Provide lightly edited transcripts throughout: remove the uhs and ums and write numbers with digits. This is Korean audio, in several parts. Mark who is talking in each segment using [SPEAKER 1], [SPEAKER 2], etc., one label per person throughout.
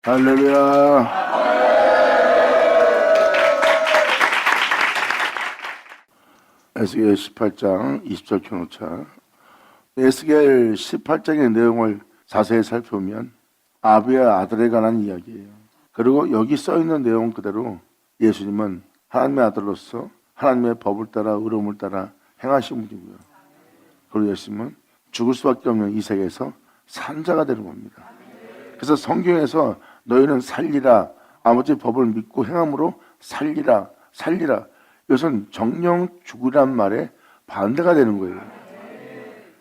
[SPEAKER 1] 할렐루야. 에스겔 18장 20절 켜놓자. 에스겔 18장의 내용을 자세히 살펴보면 아비와 아들에 관한 이야기예요. 그리고 여기 써있는 내용 그대로 예수님은 하나님의 아들로서 하나님의 법을 따라 의로움을 따라 행하신 분이고요. 그리고 예수님은 죽을 수밖에 없는 이 세계에서 산자가 되는 겁니다. 그래서 성경에서 너희는 살리라, 아버지 법을 믿고 행함으로 살리라, 살리라, 이것은 정령 죽으란 말에 반대가 되는 거예요.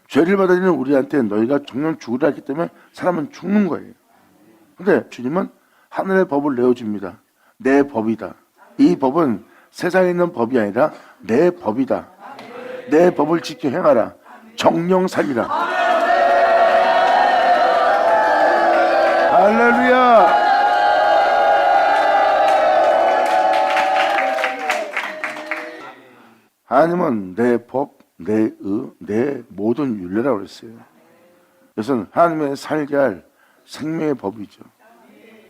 [SPEAKER 1] 죄를 받아들이는 우리한테 너희가 정령 죽으라 했기 때문에 사람은 죽는 거예요. 근데 주님은 하늘의 법을 내어줍니다. 내 법이다. 이 법은 세상에 있는 법이 아니라 내 법이다. 내 법을 지켜 행하라. 정령 살리라. 할렐루야. 하나님은 내 법, 내 의, 내 모든 윤례라고 그랬어요. 그것은 하나님의 살게 할 생명의 법이죠.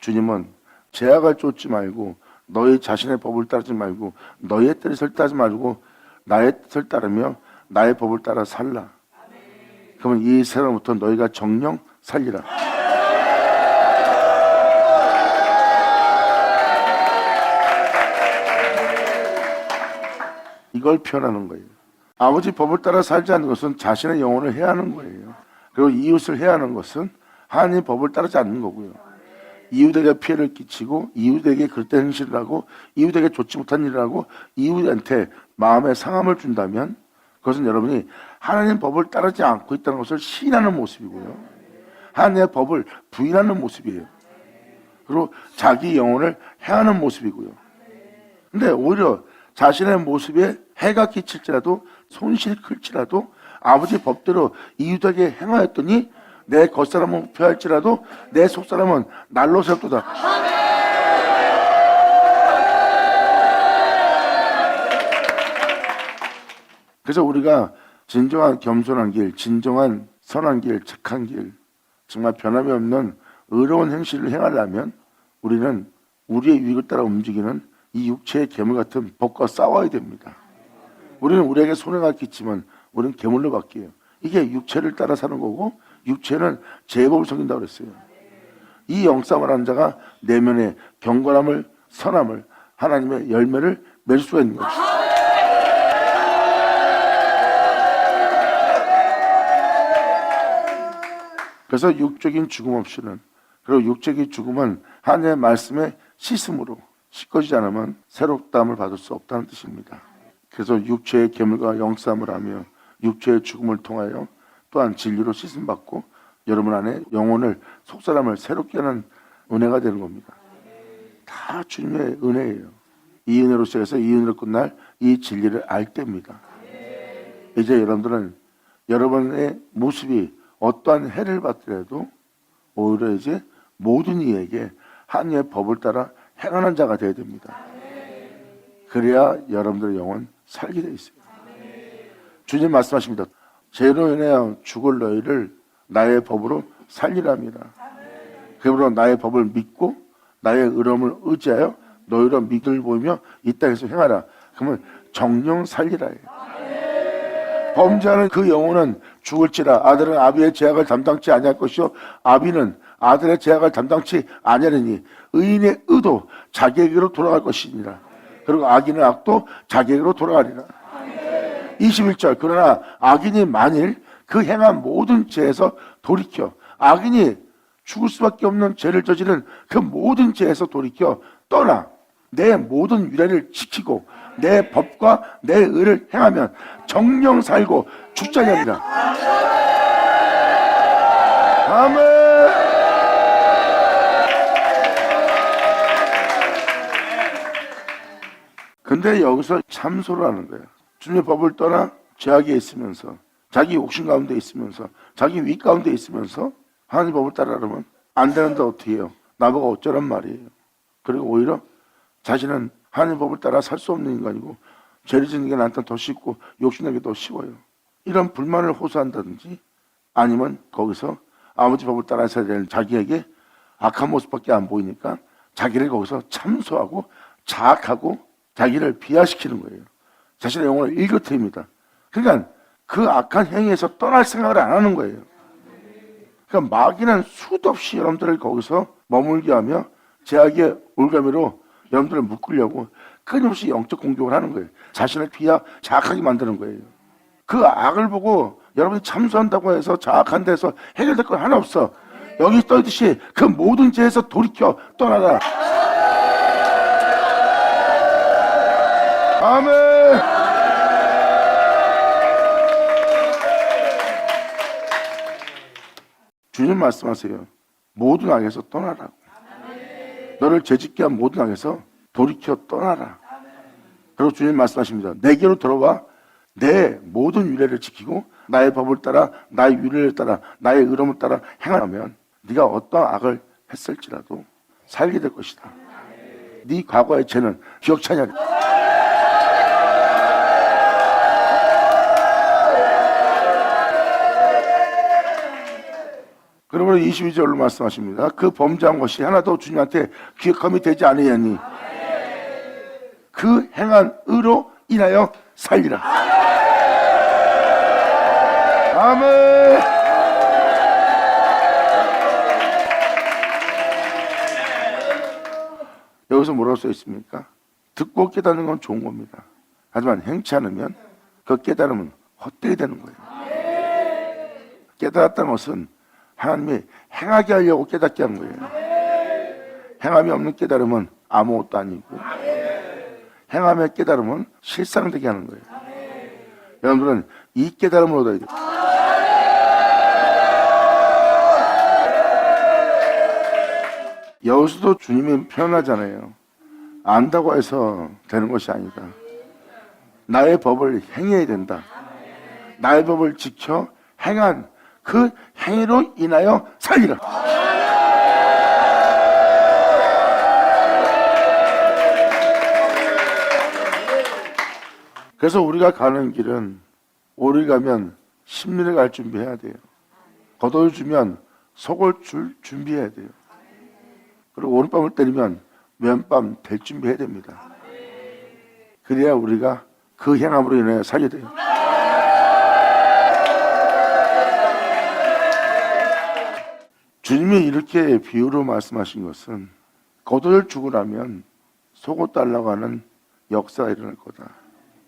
[SPEAKER 1] 주님은 제약을 쫓지 말고 너희 자신의 법을 따르지 말고 너의 뜻을 따르지 말고 나의 뜻을 따르며 나의 법을 따라 살라. 그러면 이 세상부터 너희가 정령 살리라. 이걸 표현하는 거예요. 아버지 법을 따라 살지 않는 것은 자신의 영혼을 해하는 거예요. 그리고 이웃을 해하는 것은 하나님의 법을 따르지 않는 거고요. 이웃에게 피해를 끼치고 이웃에게 그릇된 행실을 하고 이웃에게 좋지 못한 일을 하고 이웃한테 마음의 상함을 준다면 그것은 여러분이 하나님의 법을 따르지 않고 있다는 것을 시인하는 모습이고요. 하나님의 법을 부인하는 모습이에요. 그리고 자기 영혼을 해하는 모습이고요. 근데 오히려 자신의 모습에 해가 끼칠지라도 손실이 클지라도 아버지 법대로 이웃에게 행하였더니 내 겉사람은 부패할지라도 내 속사람은 날로 새롭도다. 그래서 우리가 진정한 겸손한 길, 진정한 선한 길, 착한 길, 정말 변함이 없는 의로운 행실을 행하려면 우리는 우리의 유익을 따라 움직이는 이 육체의 괴물 같은 법과 싸워야 됩니다. 우리는 우리에게 손해가 끼치면 우리는 괴물로 바뀌어요. 이게 육체를 따라 사는 거고 육체는 제법을 섬긴다고 그랬어요. 이 영싸움을 하는 자가 내면의 경건함을, 선함을, 하나님의 열매를 맺을 수가 있는 거죠. 그래서 육적인 죽음 없이는, 그리고 육적인 죽음은 하나님의 말씀의 씻음으로 씻겨지지 않으면 새롭다함을 받을 수 없다는 뜻입니다. 그래서 육체의 괴물과 영싸움을 하며 육체의 죽음을 통하여 또한 진리로 씻음받고 여러분 안에 영혼을, 속사람을 새롭게 하는 은혜가 되는 겁니다. 다 주님의 은혜예요. 이 은혜로 시작해서 이 은혜로 끝날 이 진리를 알 때입니다. 이제 여러분들은 여러분의 모습이 어떠한 해를 받더라도 오히려 이제 모든 이에게 하나님의 법을 따라 행하는 자가 되어야 됩니다. 그래야 여러분들의 영혼 살게 되어 있어요. 주님 말씀하십니다. 죄로 인하여 죽을 너희를 나의 법으로 살리랍니다. 그러므로 나의 법을 믿고 나의 의로움을 의지하여 너희로 믿음을 보이며 이 땅에서 행하라. 그러면 정령 살리라예요. 범죄하는 그 영혼은 죽을지라. 아들은 아비의 죄악을 담당치 아니할 것이요 아비는 아들의 죄악을 담당치 아니하리니 의인의 의도 자기에게로 돌아갈 것이니라. 그리고 악인의 악도 자기에게로 돌아가리라. 21절. 그러나 악인이 만일 그 행한 모든 죄에서 돌이켜, 악인이 죽을 수밖에 없는 죄를 저지른 그 모든 죄에서 돌이켜 떠나 내 모든 유례를 지키고 내 법과 내 의를 행하면 정령 살고 죽지 아니하리라. 아멘. 근데 여기서 참소를 하는 거야. 주님의 법을 떠나 죄악에 있으면서 자기 욕심 가운데 있으면서 자기 위 가운데 있으면서 하나님 법을 따르면 안 되는데 어떻게 해요? 나보고 어쩌란 말이에요. 그리고 오히려 자신은 하나님 법을 따라 살 수 없는 인간이고 죄를 짓는 게 나한테 더 쉽고 욕심내기 더 쉬워요. 이런 불만을 호소한다든지 아니면 거기서 아버지 법을 따라 살아야 되는 자기에게 악한 모습밖에 안 보이니까 자기를 거기서 참소하고 자학하고 자기를 비하시키는 거예요. 자신의 영혼을 일그트립니다. 그러니까 그 악한 행위에서 떠날 생각을 안 하는 거예요. 그러니까 마귀는 수도 없이 여러분들을 거기서 머물게 하며 제약의 올가미로 여러분들을 묶으려고 끊임없이 영적 공격을 하는 거예요. 자신을 자학하게 만드는 거예요. 그 악을 보고 여러분이 참소한다고 해서 자학한 데서 해결될 건 하나 없어. 여기 떠있듯이 그 모든 죄에서 돌이켜 떠나라. 아멘. 주님 말씀하세요. 모든 악에서 떠나라고. 너를 죄짓게 한 모든 악에서 돌이켜 떠나라. 그리고 주님 말씀하십니다. 내게로 들어와 내 모든 율례를 지키고 나의 법을 따라 나의 율례를 따라 나의 의로움을 따라 행하면 네가 어떤 악을 했을지라도 살게 될 것이다. 네 과거의 죄는 기억치 않으리라. 그러면 22절로 말씀하십니다. 그 범죄한 것이 하나도 주님한테 기억함이 되지 않으니 그 행한 의로 인하여 살리라. 아멘. 여기서 뭐라고 써 있습니까? 듣고 깨닫는 건 좋은 겁니다. 하지만 행치 않으면 그 깨달음은 헛되이 되는 거예요. 깨달았다는 것은 하나님이 행하게 하려고 깨닫게 한 거예요. 행함이 없는 깨달음은 아무것도 아니고 행함의 깨달음은 실상되게 하는 거예요. 여러분들은 이 깨달음을 얻어야 돼요. 여기서도 주님이 표현하잖아요. 안다고 해서 되는 것이 아니다. 나의 법을 행해야 된다. 나의 법을 지켜 행한 그 행위로 인하여 살리라. 그래서 우리가 가는 길은 오리 가면 심리를 갈 준비해야 돼요. 겉옷을 주면 속을 줄 준비해야 돼요. 그리고 오른밤을 때리면 왼밤 될 준비해야 됩니다. 그래야 우리가 그 행함으로 인하여 살게 돼요. 주님이 이렇게 비유로 말씀하신 것은 겉옷을 주고 나면 속옷 달라고 하는 역사가 일어날 거다.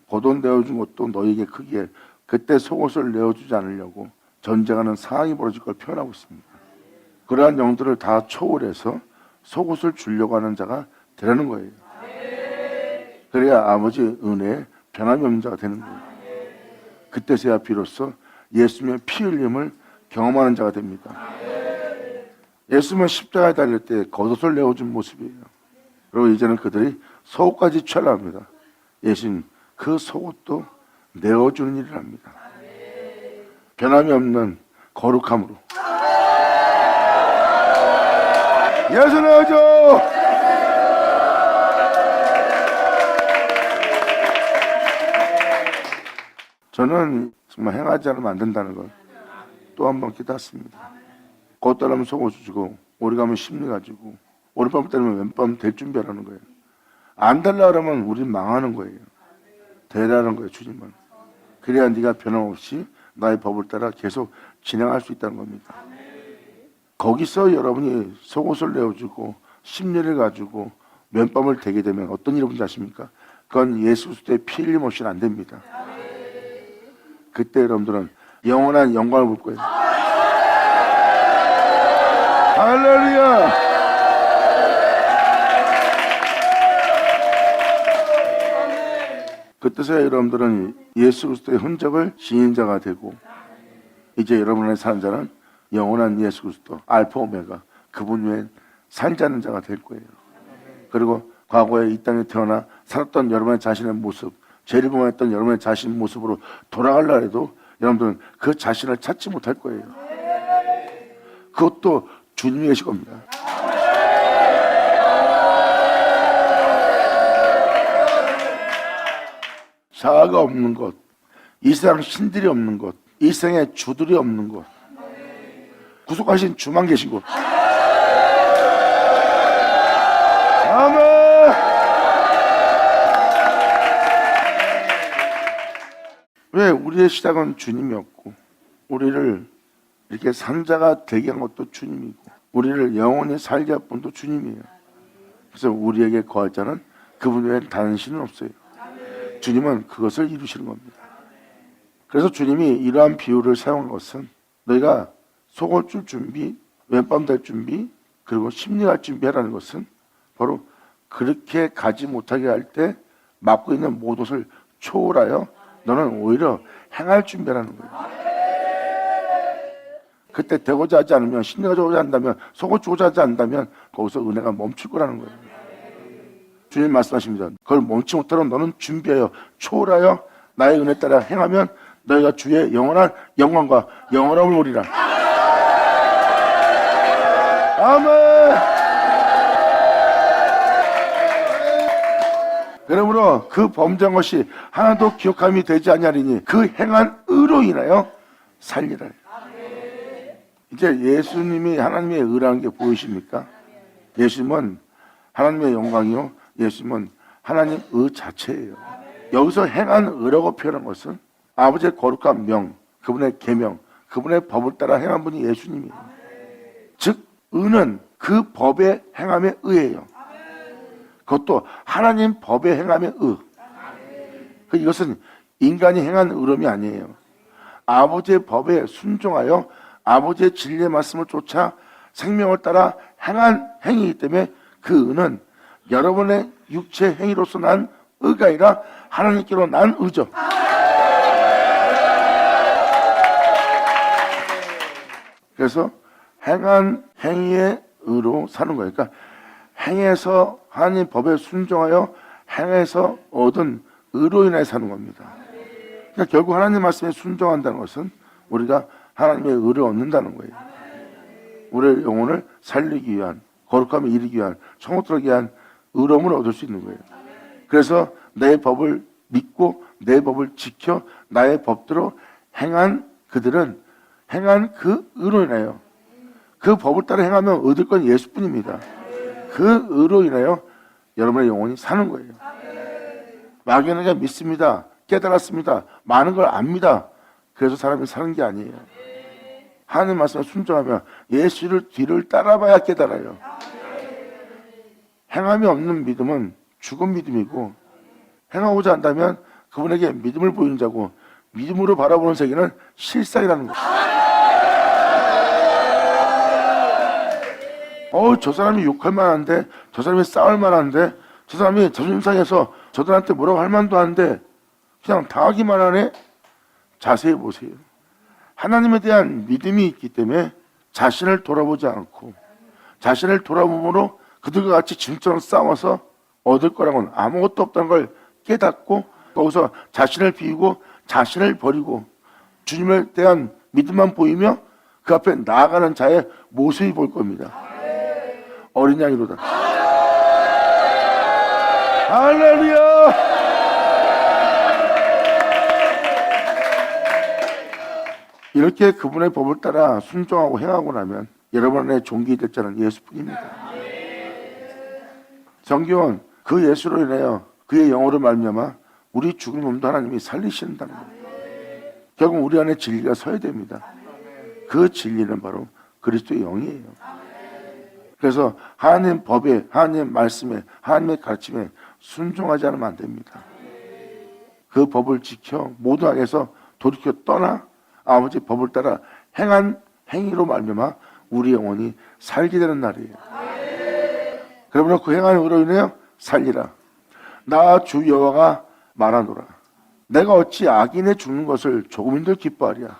[SPEAKER 1] 겉옷 내어준 것도 너에게 크기에 그때 속옷을 내어주지 않으려고 전쟁하는 상황이 벌어질 걸 표현하고 있습니다. 그러한 영들을 다 초월해서 속옷을 주려고 하는 자가 되라는 거예요. 그래야 아버지의 은혜에 변함이 없는 자가 되는 거예요. 그때서야 비로소 예수님의 피 흘림을 경험하는 자가 됩니다. 예수님은 십자가에 달릴 때 겉옷을 내어준 모습이에요. 그리고 이제는 그들이 속옷까지 취하려 합니다. 예수님 그 속옷도 내어주는 일을 합니다. 변함이 없는 거룩함으로. 예수 내어줘! 저는 정말 행하지 않으면 안 된다는 걸 또 한 번 깨닫습니다. 겉 따르면 속옷을 주고 오리 가면 심리 가지고 오른밤 따르면 왼밤 될 준비하라는 거예요. 안 달라 그러면 우린 망하는 거예요. 되라는 거예요. 주님은. 그래야 네가 변함없이 나의 법을 따라 계속 진행할 수 있다는 겁니다. 거기서 여러분이 속옷을 내어주고 심리를 가지고 왼밤을 대게 되면 어떤 일이 뭔지 아십니까? 그건 예수 그리스도의 피 흘림 없이는 안 됩니다. 그때 여러분들은 영원한 영광을 볼 거예요. 할렐루야! 그때서야 여러분들은 예수 그리스도의 흔적을 지닌 자가 되고 이제 여러분의 사는 자는 영원한 예수 그리스도 알파 오메가 그분 외에 살지 않는 자가 될 거예요. 그리고 과거에 이 땅에 태어나 살았던 여러분의 자신의 모습, 죄를 범했던 여러분의 자신 모습으로 돌아가려 해도 여러분들은 그 자신을 찾지 못할 거예요. 그것도 주님이 계실 겁니다. 자아가 없는 것, 이 세상 신들이 없는 것, 이 세상에 주들이 없는 것, 구속하신 주만 계신 곳. 우리의 시작은 주님이었고 우리를 이렇게 산자가 되게 한 것도 주님이고 우리를 영원히 살게 할 분도 주님이에요. 그래서 우리에게 거할 자는 그분 외에 다른 신은 없어요. 주님은 그것을 이루시는 겁니다. 그래서 주님이 이러한 비유를 사용한 것은 너희가 속을 줄 준비, 왼밤 될 준비, 그리고 심리할 준비하라는 것은 바로 그렇게 가지 못하게 할 때 맡고 있는 모든 것을 초월하여 너는 오히려 행할 준비라는 거예요. 그때 되고자 하지 않으면, 심리가 되고자 한다면, 속을 주고자 하지 않는다면 거기서 은혜가 멈출 거라는 거예요. 주님 말씀하십니다. 그걸 멈추지 못하도록 너는 준비하여 초월하여 나의 은혜 따라 행하면 너희가 주의 영원한 영광과 영원함을 보리라. 아멘. 그러므로 그 범죄한 것이 하나도 기억함이 되지 아니하리니 그 행한 의로 인하여 살리라. 이제 예수님이 하나님의 의라는 게 보이십니까? 예수님은 하나님의 영광이요, 예수님은 하나님 의 자체예요. 여기서 행한 의라고 표현한 것은 아버지의 거룩한 명, 그분의 계명, 그분의 법을 따라 행한 분이 예수님이에요. 즉 의는 그 법의 행함에 의해요. 그것도 하나님 법의 행함에 의. 이것은 인간이 행한 의로움이 아니에요. 아버지의 법에 순종하여 아버지의 진리의 말씀을 쫓아 생명을 따라 행한 행위이기 때문에 그 의는 여러분의 육체 행위로서 난 의가 아니라 하나님께로 난 의죠. 그래서 행한 행위의 의로 사는 거예요. 그러니까 행해서 하나님 법에 순종하여 행해서 얻은 의로 인해 사는 겁니다. 그러니까 결국 하나님 말씀에 순종한다는 것은 우리가 하나님의 의를 얻는다는 거예요. 우리의 영혼을 살리기 위한, 거룩함에 이르기 위한, 천국 들어가기 위한 의로움을 얻을 수 있는 거예요. 그래서 내 법을 믿고 내 법을 지켜 나의 법대로 행한 그들은 행한 그 의로 인하여 그 법을 따라 행하면 얻을 건 예수뿐입니다. 그 의로 인하여 여러분의 영혼이 사는 거예요. 막연하게 믿습니다. 깨달았습니다. 많은 걸 압니다. 그래서 사람이 사는 게 아니에요. 하나님 말씀에 순종하며 예수를 뒤를 따라봐야 깨달아요. 행함이 없는 믿음은 죽은 믿음이고 행하고자 한다면 그분에게 믿음을 보이는 자고 믿음으로 바라보는 세계는 실상이라는 거죠. 저 사람이 욕할 만한데, 저 사람이 싸울 만한데, 저 사람이 자존심 상해서 저들한테 뭐라고 할 만도 한데 그냥 당하기만 하네. 자세히 보세요. 하나님에 대한 믿음이 있기 때문에 자신을 돌아보지 않고 자신을 돌아보므로 그들과 같이 진처럼 싸워서 얻을 거라고는 아무것도 없다는 걸 깨닫고 거기서 자신을 비우고 자신을 버리고 주님에 대한 믿음만 보이며 그 앞에 나아가는 자의 모습이 볼 겁니다. 어린 양이로다. 할렐루야. 이렇게 그분의 법을 따라 순종하고 행하고 나면 여러분의 종기 될 자는 예수뿐입니다. 성경은 그 예수로 인하여 그의 영으로 말미암아 우리 죽은 몸도 하나님이 살리신다는 거예요. 결국 우리 안에 진리가 서야 됩니다. 그 진리는 바로 그리스도의 영이에요. 그래서 하나님 법에, 하나님 말씀에, 하나님의 가르침에 순종하지 않으면 안 됩니다. 그 법을 지켜 모든 악에서 돌이켜 떠나 아버지 법을 따라 행한 행위로 말미암아 우리 영혼이 살게 되는 날이에요. 그러므로 그 행한 의로 인하여 살리라. 나 주 여호와가 말하노라. 내가 어찌 악인의 죽는 것을 조금인들 기뻐하랴.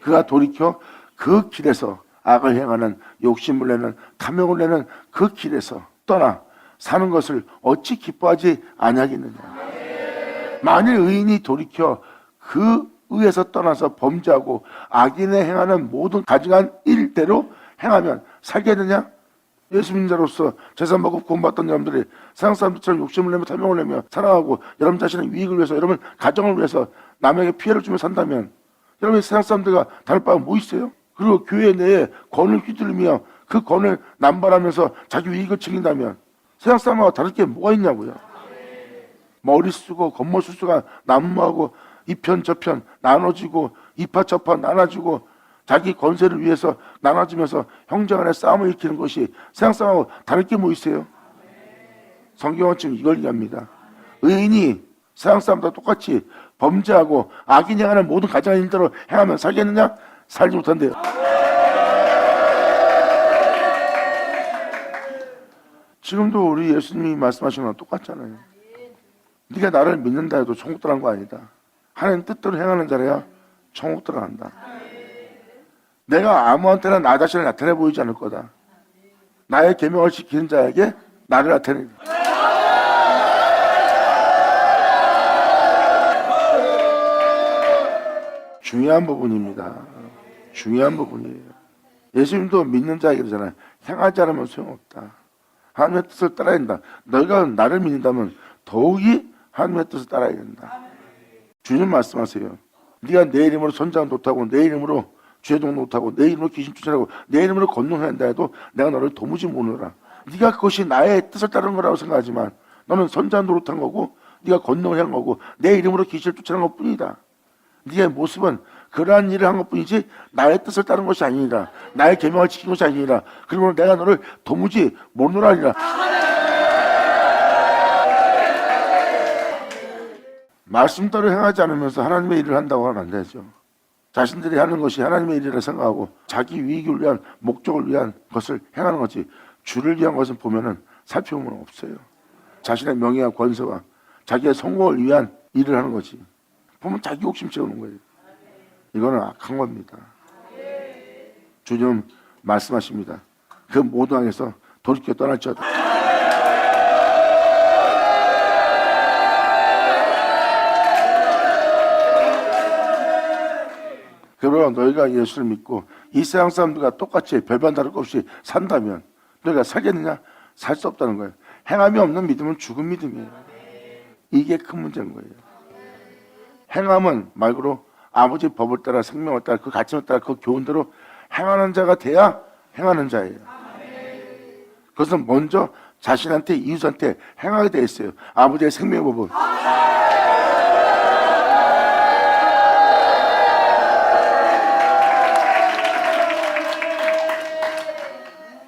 [SPEAKER 1] 그가 돌이켜 그 길에서 악을 행하는 욕심을 내는 탐욕을 내는 그 길에서 떠나 사는 것을 어찌 기뻐하지 아니하겠느냐. 만일 의인이 돌이켜 그 의에서 떠나서 범죄하고 악인의 행하는 모든 가증한 일대로 행하면 살겠느냐? 예수 믿는 자로서 재산 먹고 구원받던 여러분들이 세상 사람들처럼 욕심을 내며 탐욕을 내며 살아가고 여러분 자신의 유익을 위해서 여러분 가정을 위해서 남에게 피해를 주며 산다면 여러분 세상 사람들과 다를 바가 뭐 있어요? 그리고 교회 내에 권을 휘둘리며 그 권을 남발하면서 자기 이익을 챙긴다면 세상 사람하고 다를 게 뭐가 있냐고요. 머리 쓰고 겉멋 수수가 난무하고 이편 저편 나눠지고 이파 저파 나눠지고 자기 권세를 위해서 나눠지면서 형제간의 싸움을 일으키는 것이 세상 싸움하고 다를 게 뭐 있어요? 성경은 지금 이걸 얘기합니다. 의인이 세상 사람과 똑같이 범죄하고 악인이 행하는 모든 가정의 일대로 행하면 살겠느냐? 살지 못한대요. 지금도 우리 예수님이 말씀하신 거랑 똑같잖아요. 네가 나를 믿는다 해도 천국 들어간 거 아니다. 하나님 뜻대로 행하는 자라야 천국 들어간다. 내가 아무한테나 나 자신을 나타내 보이지 않을 거다. 나의 계명을 지키는 자에게 나를 나타내. 중요한 부분입니다. 중요한 부분이에요. 예수님도 믿는 자에게 그러잖아요. 행하지 않으면 소용없다. 하나님의 뜻을 따라야 된다. 너희가 나를 믿는다면 더욱이 하나님의 뜻을 따라야 된다. 주님 말씀하세요. 네가 내 이름으로 선장 못하고 내 이름으로 죄종 못하고 내 이름으로 귀신 쫓아내고 내 이름으로 건너한다 해도 내가 너를 도무지 모르라. 네가 그것이 나의 뜻을 따르는 거라고 생각하지만 너는 선장 노릇한 거고 네가 건너를 한 거고 내 이름으로 귀신을 쫓아낸 것뿐이다. 네의 모습은 그러한 일을 한 것뿐이지 나의 뜻을 따른 것이 아니라 나의 계명을 지킨 것이 아니라 그리고 내가 너를 도무지 모르노라 하니라. 말씀대로 행하지 않으면서 하나님의 일을 한다고 하면 안 되죠. 자신들이 하는 것이 하나님의 일이라 생각하고 자기 위익을 위한 목적을 위한 것을 행하는 거지 주를 위한 것을 보면은 살펴보면 없어요. 자신의 명예와 권세와 자기의 성공을 위한 일을 하는 거지. 보면 자기 욕심 채우는 거예요. 이거는 악한 겁니다. 주님 말씀하십니다. 그 모든 악에서 돌이켜 떠날지어다. 그러나 너희가 예수를 믿고 이 세상 사람들과 똑같이 별반 다를 것 없이 산다면 너희가 살겠느냐? 살 수 없다는 거예요. 행함이 없는 믿음은 죽은 믿음이에요. 이게 큰 문제인 거예요. 행함은 말 그대로 아버지 법을 따라 생명을 따라 그 가치를 따라 그 교훈대로 행하는 자가 돼야 행하는 자예요. 그것은 먼저 자신한테 이웃한테 행하게 돼 있어요. 아버지의 생명의 법은.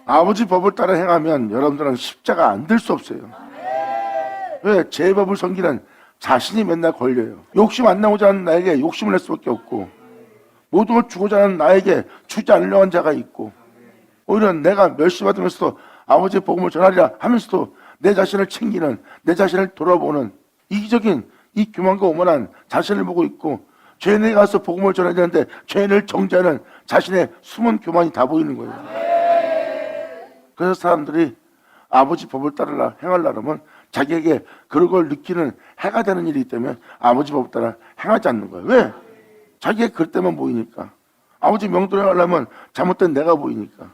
[SPEAKER 1] 아버지 법을 따라 행하면 여러분들은 십자가 안 들 수 없어요. 왜? 제 법을 섬기는 자신이 맨날 걸려요. 욕심 안 나오지 않는 나에게 욕심을 낼 수밖에 없고 모든 걸 주고자 하는 나에게 주지 않으려고 하는 자가 있고 오히려 내가 멸시받으면서도 아버지의 복음을 전하리라 하면서도 내 자신을 챙기는 내 자신을 돌아보는 이기적인 이 교만과 오만한 자신을 보고 있고 죄인에게 가서 복음을 전해야 되는데 죄인을 정죄하는 자신의 숨은 교만이 다 보이는 거예요. 그래서 사람들이 아버지 법을 따르라 행하려면 자기에게 그런 걸 느끼는 해가 되는 일이기 때문에 아버지 법을 따라 행하지 않는 거예요. 왜? 자기의 그 때만 보이니까. 아버지 명도를 행하려면 잘못된 내가 보이니까.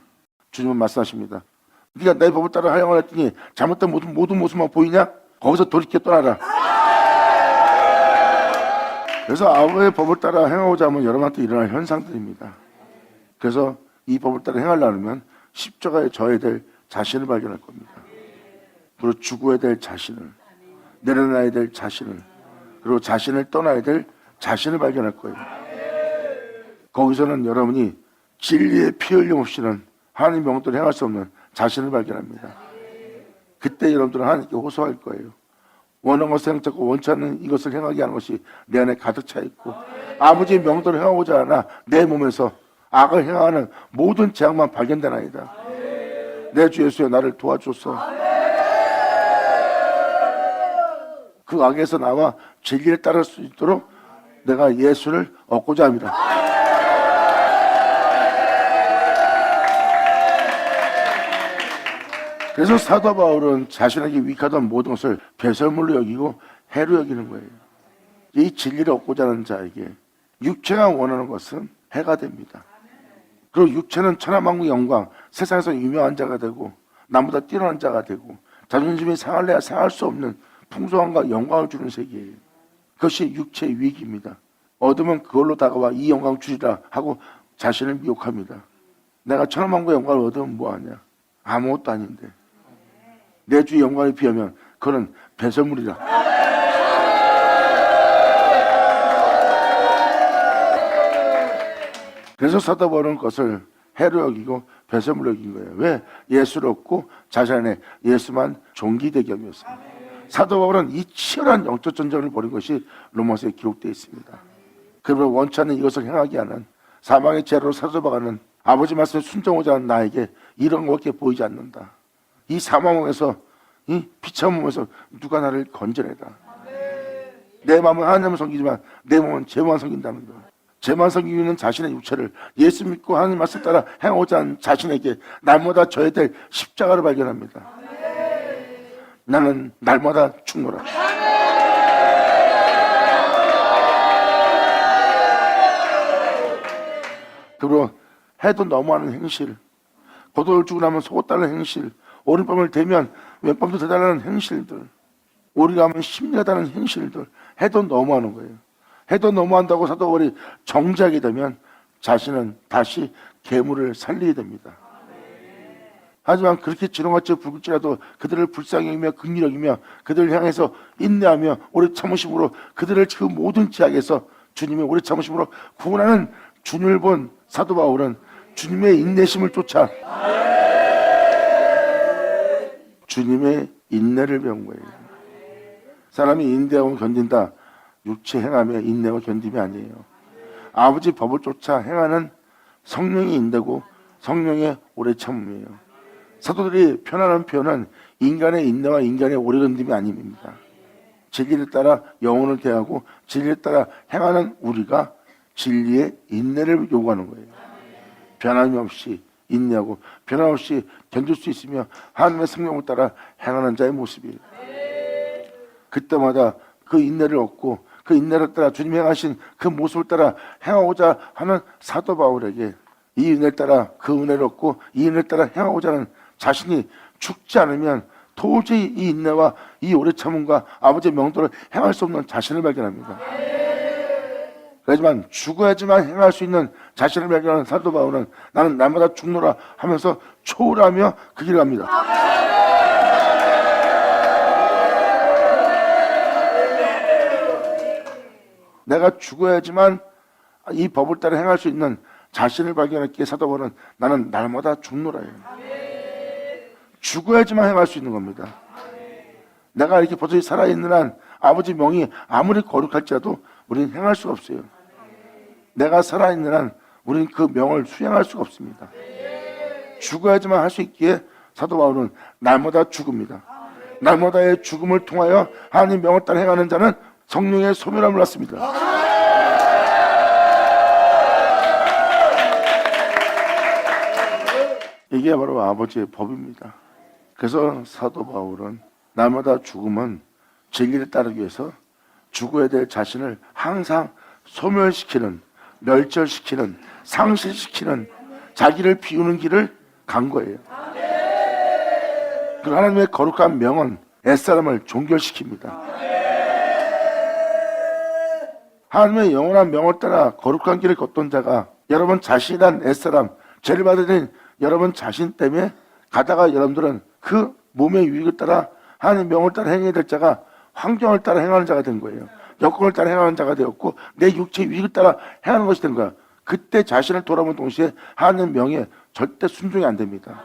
[SPEAKER 1] 주님은 말씀하십니다. 네가 내 법을 따라 행하려 했더니 잘못된 모든 모습만 보이냐? 거기서 돌이켜 떠나라. 그래서 아버지의 법을 따라 행하고자 하면 여러분한테 일어날 현상들입니다. 그래서 이 법을 따라 행하려면 십자가에 져야 될 자신을 발견할 겁니다. 그리고 죽어야 될 자신을, 내려놔야 될 자신을, 그리고 자신을 떠나야 될 자신을 발견할 거예요. 거기서는 여러분이 진리의 피 흘림 없이는 하나님 명도를 행할 수 없는 자신을 발견합니다. 그때 여러분들은 하나님께 호소할 거예요. 원하는 것을 행하고 원치 않는 이것을 행하게 하는 것이 내 안에 가득 차 있고 아버지의 명도를 행하고자 하나 내 몸에서 악을 행하는 모든 재앙만 발견되나이다. 내 주 예수여 나를 도와줘서 그 악에서 나와 진리를 따를 수 있도록 내가 예수를 얻고자 합니다. 그래서 사도 바울은 자신에게 위익하던 모든 것을 배설물로 여기고 해로 여기는 거예요. 이 진리를 얻고자 하는 자에게 육체가 원하는 것은 해가 됩니다. 그리고 육체는 천하만국의 영광, 세상에서 유명한 자가 되고 남보다 뛰어난 자가 되고 자존심이 상할래야 상할 수 없는 풍성함과 영광을 주는 세계예요. 그것이 육체의 위익입니다. 얻으면 그걸로 다가와 이 영광 주리라 하고 자신을 미혹합니다. 내가 천하만국의 영광을 얻으면 뭐하냐? 아무것도 아닌데 내 주의 영광에 비하면 그는 배설물이라. 그래서 사도 바울은 그것을 해로 여기고 배설물로 여긴 거예요. 왜? 예수를 얻고 자신 안에 예수만 종기되게 여겼어요. 사도 바울은 이 치열한 영적 전쟁을 벌인 것이 로마서에 기록되어 있습니다. 그러면 원치 않는 이것을 행하게 하는 사망의 죄로 사로잡아가는 아버지 말씀에 순종하지 않은 나에게 이런 것밖에 보이지 않는다. 이 사망에서 이 비참함에서 누가 나를 건져내다. 내 마음은 하나님을 섬기지만 내 몸은 죄만 섬긴다는 거예요. 죄만 섬기고 있는 자신의 육체를 예수 믿고 하나님 말씀 따라 행하고자 하는 자신에게 날마다 져야 될 십자가를 발견합니다. 나는 날마다 죽노라. 그리고 해도 너무하는 행실, 겉옷을 주고 나면 속옷 달라는 행실, 오른밤을 대면 왼밤도 대달라는 행실들, 우리가 하면 심리하다는 행실들, 해도 너무하는 거예요. 해도 너무한다고 사도 바울이 정지하게 되면 자신은 다시 괴물을 살리게 됩니다. 하지만 그렇게 지렁같이 붉을지라도 그들을 불쌍히 여기며 긍휼히 여기며 그들을 향해서 인내하며 오래 참으심으로 그들을 그 모든 제약에서 주님의 오래 참으심으로 구원하는 주님을 본 사도 바울은 주님의 인내심을 쫓아 주님의 인내를 배운 거예요. 사람이 인내하고 견딘다. 육체 행함에 인내와 견딤이 아니에요. 아버지 법을 쫓아 행하는 성령이 인내고 성령의 오래 참음이에요. 사도들이 편안한 표현은 인간의 인내와 인간의 오래 견딤이 아닙니다. 진리를 따라 영혼을 대하고 진리를 따라 행하는 우리가 진리의 인내를 요구하는 거예요. 변함이 없이 인내하고 변함없이 견딜 수 있으며 하나님의 성령을 따라 행하는 자의 모습이에요. 그때마다 그 인내를 얻고 그 인내를 따라 주님이 행하신 그 모습을 따라 행하고자 하는 사도 바울에게 이 은혜를 따라 그 은혜를 얻고 이 은혜를 따라 행하고자 하는 자신이 죽지 않으면 도저히 이 인내와 이 오래 참음과 아버지의 명도를 행할 수 없는 자신을 발견합니다. 하지만 죽어야지만 행할 수 있는 자신을 발견하는 사도 바울은 나는 날마다 죽노라 하면서 초월하며 그 길을 갑니다. 내가 죽어야지만 이 법을 따라 행할 수 있는 자신을 발견했기에 사도 바울은 나는 날마다 죽노라예요. 죽어야지만 행할 수 있는 겁니다. 내가 이렇게 버젓이 살아있는 한 아버지 명이 아무리 거룩할지라도 우리는 행할 수가 없어요. 내가 살아있는 한 우리는 그 명을 수행할 수가 없습니다. 죽어야지만 할 수 있기에 사도 바울은 날마다 죽습니다. 날마다의 죽음을 통하여 하나님 명을 따라 행하는 자는 성령의 소멸함을 받습니다. 이게 바로 아버지의 법입니다. 그래서 사도 바울은 날마다 죽음은 진리를 따르기 위해서 죽어야 될 자신을 항상 소멸시키는, 멸절시키는, 상실시키는 자기를 비우는 길을 간 거예요. 그 하나님의 거룩한 명은 옛사람을 종결시킵니다. 하나님의 영원한 명을 따라 거룩한 길을 걷던 자가 여러분 자신이란 옛사람, 죄를 받으신 여러분 자신 때문에 가다가 여러분들은 그 몸의 유익을 따라 하나님의 명을 따라 행해야 될 자가 환경을 따라 행하는 자가 된 거예요. 여건을 따라 행하는 자가 되었고 내 육체의 유익을 따라 행하는 것이 된 거야. 그때 자신을 돌아보는 동시에 하나님 명에 절대 순종이 안 됩니다.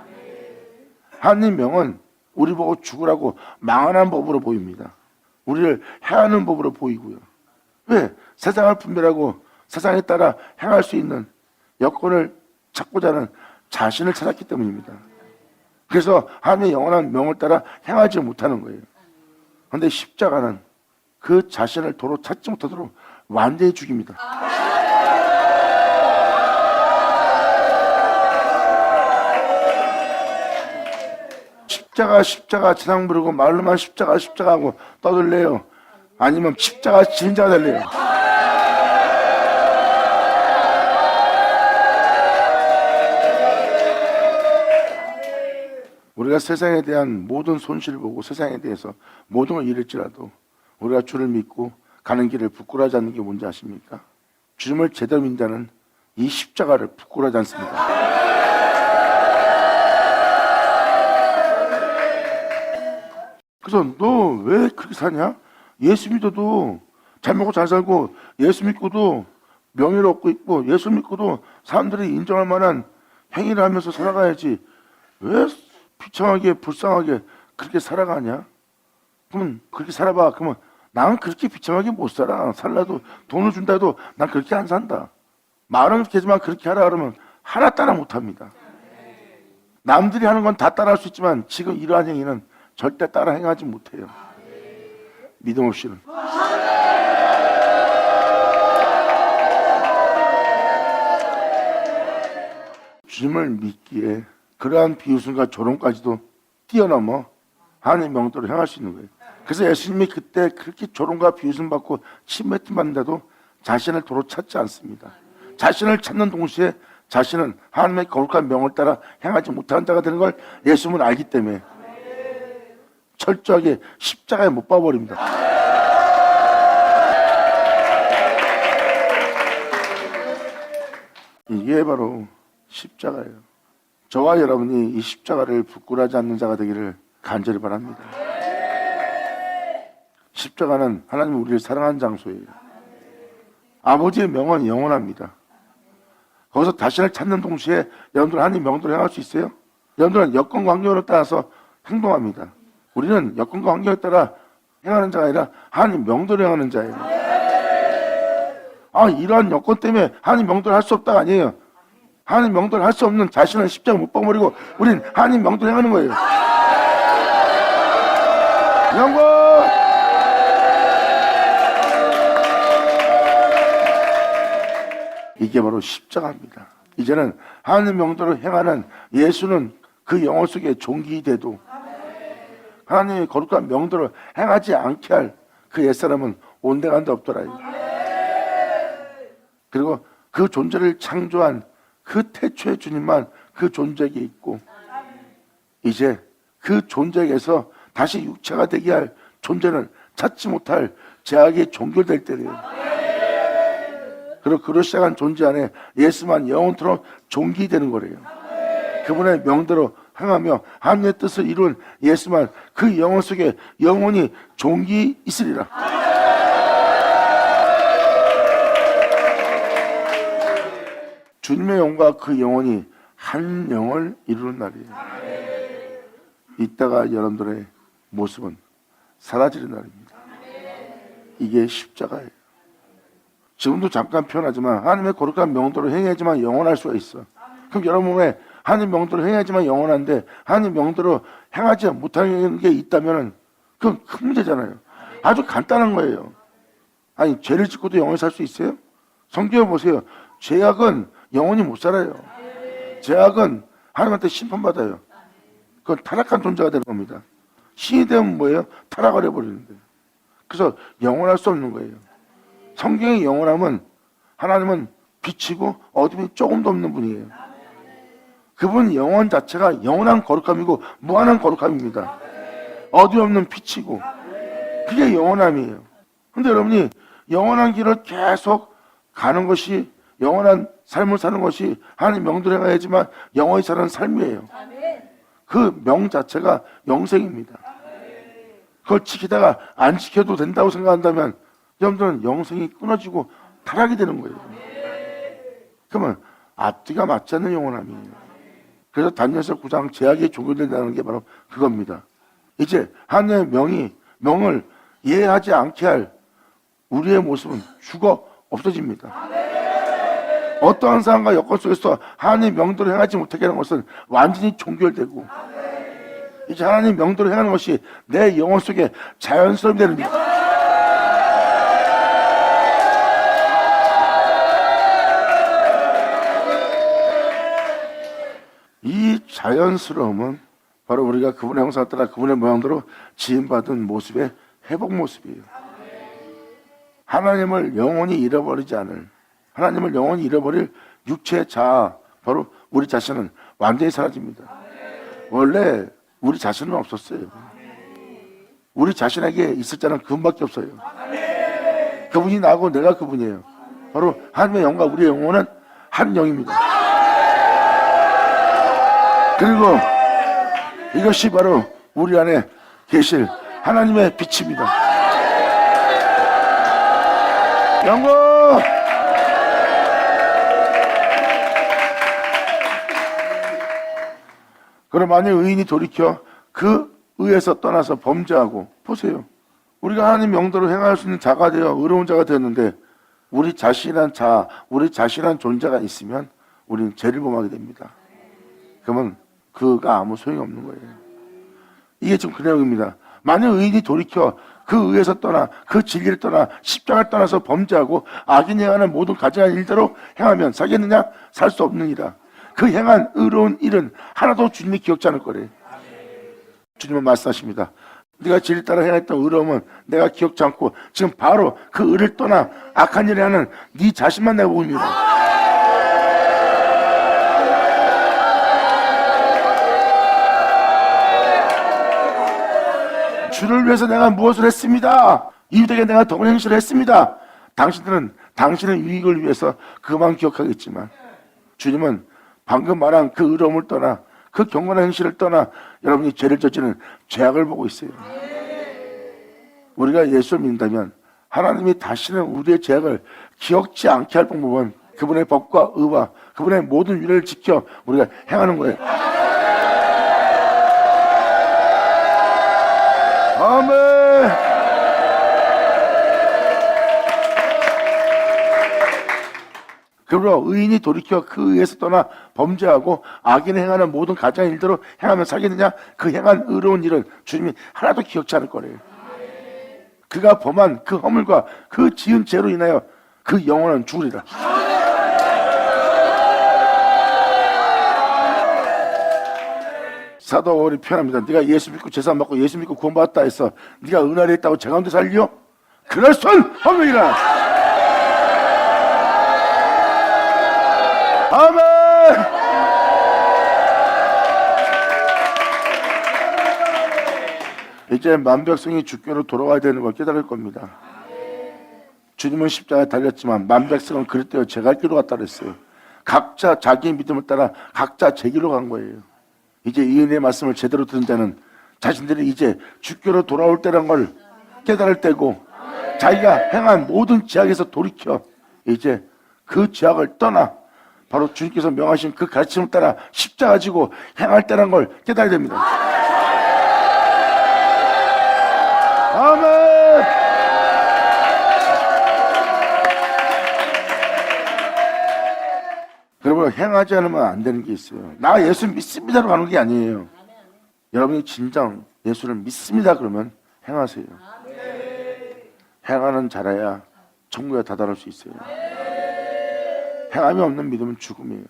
[SPEAKER 1] 하나님 명은 우리 보고 죽으라고 망하는 법으로 보입니다. 우리를 해하는 법으로 보이고요. 왜? 세상을 분별하고 세상에 따라 행할 수 있는 여건을 찾고자 하는 자신을 찾았기 때문입니다. 그래서 하나님의 영원한 명을 따라 행하지 못하는 거예요. 그런데 십자가는 그 자신을 도로 찾지 못하도록 완전히 죽입니다. 십자가 지상 부르고 말로만 십자가 하고 떠들래요. 아니면 십자가 지는 자가 될래요. 우리가 세상에 대한 모든 손실을 보고 세상에 대해서 모든 걸 잃을지라도 우리가 주를 믿고 가는 길을 부끄러워하지 않는 게 뭔지 아십니까? 주님을 제대로 믿는 자는 이 십자가를 부끄러워하지 않습니다. 그래서 너 왜 그렇게 사냐? 예수 믿어도 잘 먹고 잘 살고 예수 믿고도 명예를 얻고 있고 예수 믿고도 사람들이 인정할 만한 행위를 하면서 살아가야지 왜 비참하게 불쌍하게 그렇게 살아가냐? 그러면 그렇게 살아봐. 그러면 나는 그렇게 비참하게 못 살아. 살라도 돈을 준다 해도 난 그렇게 안 산다. 말은 그렇게 하지만 그렇게 하라 그러면 하나 따라 못합니다. 남들이 하는 건 다 따라할 수 있지만 지금 이러한 행위는 절대 따라 행하지 못해요. 믿음 없이는. 주님을 믿기에 그러한 비웃음과 조롱까지도 뛰어넘어 하나님의 명도로 향할 수 있는 거예요. 그래서 예수님이 그때 그렇게 조롱과 비웃음 받고 침뱉음 받는데도 자신을 도로 찾지 않습니다. 자신을 찾는 동시에 자신은 하나님의 거룩한 명을 따라 행하지 못하는 자가 되는 걸 예수님은 알기 때문에 철저하게 십자가에 못 박아버립니다. 이게 바로 십자가예요. 저와 여러분이 이 십자가를 부끄러워하지 않는 자가 되기를 간절히 바랍니다. 십자가는 하나님이 우리를 사랑하는 장소예요. 아버지의 명은 영원합니다. 거기서 자신을 찾는 동시에 여러분들 하나님 명도를 행할 수 있어요? 여러분들은 여건과 환경을 따라서 행동합니다. 우리는 여건과 환경에 따라 행하는 자가 아니라 하나님 명도를 행하는 자예요. 이러한 여건 때문에 하나님 명도를 할 수 없다가 아니에요. 하나님 명도를 할 수 없는 자신을 십자가 못 박아버리고 우린 하나님 명도를 행하는 거예요. 영광! 이게 바로 십자가입니다. 이제는 하나님 명도를 행하는 예수는 그 영혼 속에 종기돼도 하나님의 거룩한 명도를 행하지 않게 할 그 옛사람은 온데간데 없더라. 그리고 그 존재를 창조한 그 태초의 주님만 그 존재에게 있고 이제 그 존재에게서 다시 육체가 되게 할 존재는 찾지 못할 제약이 종결될 때예요. 그리고 그로 시작한 존재 안에 예수만 영원토록 종기되는 거래요. 그분의 명대로 행하며 하나님의 뜻을 이룬 예수만 그 영혼 속에 영원히 종기 있으리라. 주님의 영과 그 영혼이 한 영을 이루는 날이에요. 이따가 여러분들의 모습은 사라지는 날입니다. 이게 십자가예요. 지금도 잠깐 표현하지만 하나님의 거룩한 명도를 행해야지만 영원할 수가 있어. 그럼 여러분 왜 하나님 명도를 행해야지만 영원한데 하나님 명도로 행하지 못하는 게 있다면 그건 큰 문제잖아요. 아주 간단한 거예요. 아니 죄를 짓고도 영원히 살 수 있어요? 성경을 보세요. 죄악은 영원히 못 살아요. 죄악은 하나님한테 심판받아요. 그건 타락한 존재가 되는 겁니다. 신이 되면 뭐예요? 타락을 해버리는데. 그래서 영원할 수 없는 거예요. 성경의 영원함은 하나님은 빛이고 어둠이 조금도 없는 분이에요. 그분 영원 자체가 영원한 거룩함이고 무한한 거룩함입니다. 어둠이 없는 빛이고 그게 영원함이에요. 그런데 여러분이 영원한 길을 계속 가는 것이 영원한 삶을 사는 것이 하나님 명도를 행해야지만 영원히 사는 삶이에요. 그 명 자체가 영생입니다. 그걸 지키다가 안 지켜도 된다고 생각한다면 여러분들은 영생이 끊어지고 타락이 되는 거예요. 그러면 앞뒤가 맞지 않는 영원함이에요. 그래서 다니엘서 9장 제약이 종결된다는 게 바로 그겁니다. 이제 하나님의 명을 이해하지 않게 할 우리의 모습은 죽어 없어집니다. 어떠한 상황과 여건 속에서 하나님의 명도를 행하지 못하게 하는 것은 완전히 종결되고 이제 하나님의 명도를 행하는 것이 내 영혼 속에 자연스럽게 되는 거예요. 이 자연스러움은 바로 우리가 그분의 형상을 따라 그분의 모양대로 지음받은 모습의 회복 모습이에요. 하나님을 영원히 잃어버리지 않을, 하나님을 영원히 잃어버릴 육체의 자아, 바로 우리 자신은 완전히 사라집니다. 원래 우리 자신은 없었어요. 우리 자신에게 있을 자는 그분밖에 없어요. 그분이 나고 내가 그분이에요. 바로 하나님의 영과 우리의 영혼은 한 영입니다. 그리고 이것이 바로 우리 안에 계실 하나님의 빛입니다. 영광! 그럼 만약 의인이 돌이켜 그 의에서 떠나서 범죄하고, 보세요. 우리가 하나님 명대로 행할 수 있는 자가 되어 의로운 자가 되었는데 우리 자신한 자, 우리 자신한 존재가 있으면 우리는 죄를 범하게 됩니다. 그러면 그가 아무 소용이 없는 거예요. 이게 지금 그 내용입니다. 만약 의인이 돌이켜 그 의에서 떠나 그 진리를 떠나 십자가를 떠나서 범죄하고 악인이 행하는 모든 가증한 일대로 행하면 살겠느냐? 살 수 없느니라. 그 행한 의로운 일은 하나도 주님이 기억지 않을 거래요. 주님은 말씀하십니다. 네가 진리 따라 행했던 의로움은 내가 기억지 않고 지금 바로 그 의를 떠나 악한 일을 하는 네 자신만 내가 보고 있느니라. 주를 위해서 내가 무엇을 했습니다. 이웃에게 내가 더운 행실을 했습니다. 당신들은 당신의 유익을 위해서 그만 기억하겠지만 주님은 방금 말한 그 의로움을 떠나 그 경건한 행실을 떠나 여러분이 죄를 저지르는 죄악을 보고 있어요. 우리가 예수를 믿는다면 하나님이 다시는 우리의 죄악을 기억지 않게 할 방법은 그분의 법과 의와 그분의 모든 윤회를 지켜 우리가 행하는 거예요. 아멘. 그러므로 의인이 돌이켜 그 의에서 떠나 범죄하고 악인이 행하는 모든 가증한 일대로 행하면 살겠느냐? 그 행한 의로운 일은 주님이 하나도 기억지 않을 거래요. 그가 범한 그 허물과 그 지은 죄로 인하여 그 영혼은 죽으리라. 사도 바울이 표현합니다. 네가 예수 믿고 제사 받고 예수 믿고 구원받았다 해서 네가 은혜를 했다고 죄 가운데 살리요? 그럴 수는 없느니라. 아멘. 이제 만백성이 주께로 돌아와야 되는 걸 깨달을 겁니다. 주님은 십자가에 달렸지만 만백성은 그릇되어 제 갈 길로 갔다 그랬어요. 각자 자기의 믿음을 따라 각자 제 길로 간 거예요. 이제 이 은혜의 말씀을 제대로 듣는 자는 자신들이 이제 주께로 돌아올 때란 걸 깨달을 때고 자기가 행한 모든 죄악에서 돌이켜 이제 그 죄악을 떠나 바로 주님께서 명하신 그 가르침을 따라 십자가 지고 행할 때란 걸 깨달아야 됩니다. 아멘. 여러분 행하지 않으면 안 되는 게 있어요. 나 예수 믿습니다로 가는 게 아니에요. 여러분이 진정 예수를 믿습니다 그러면 행하세요. 행하는 자라야 천국에 다다를 수 있어요. 행함이 없는 믿음은 죽음이에요.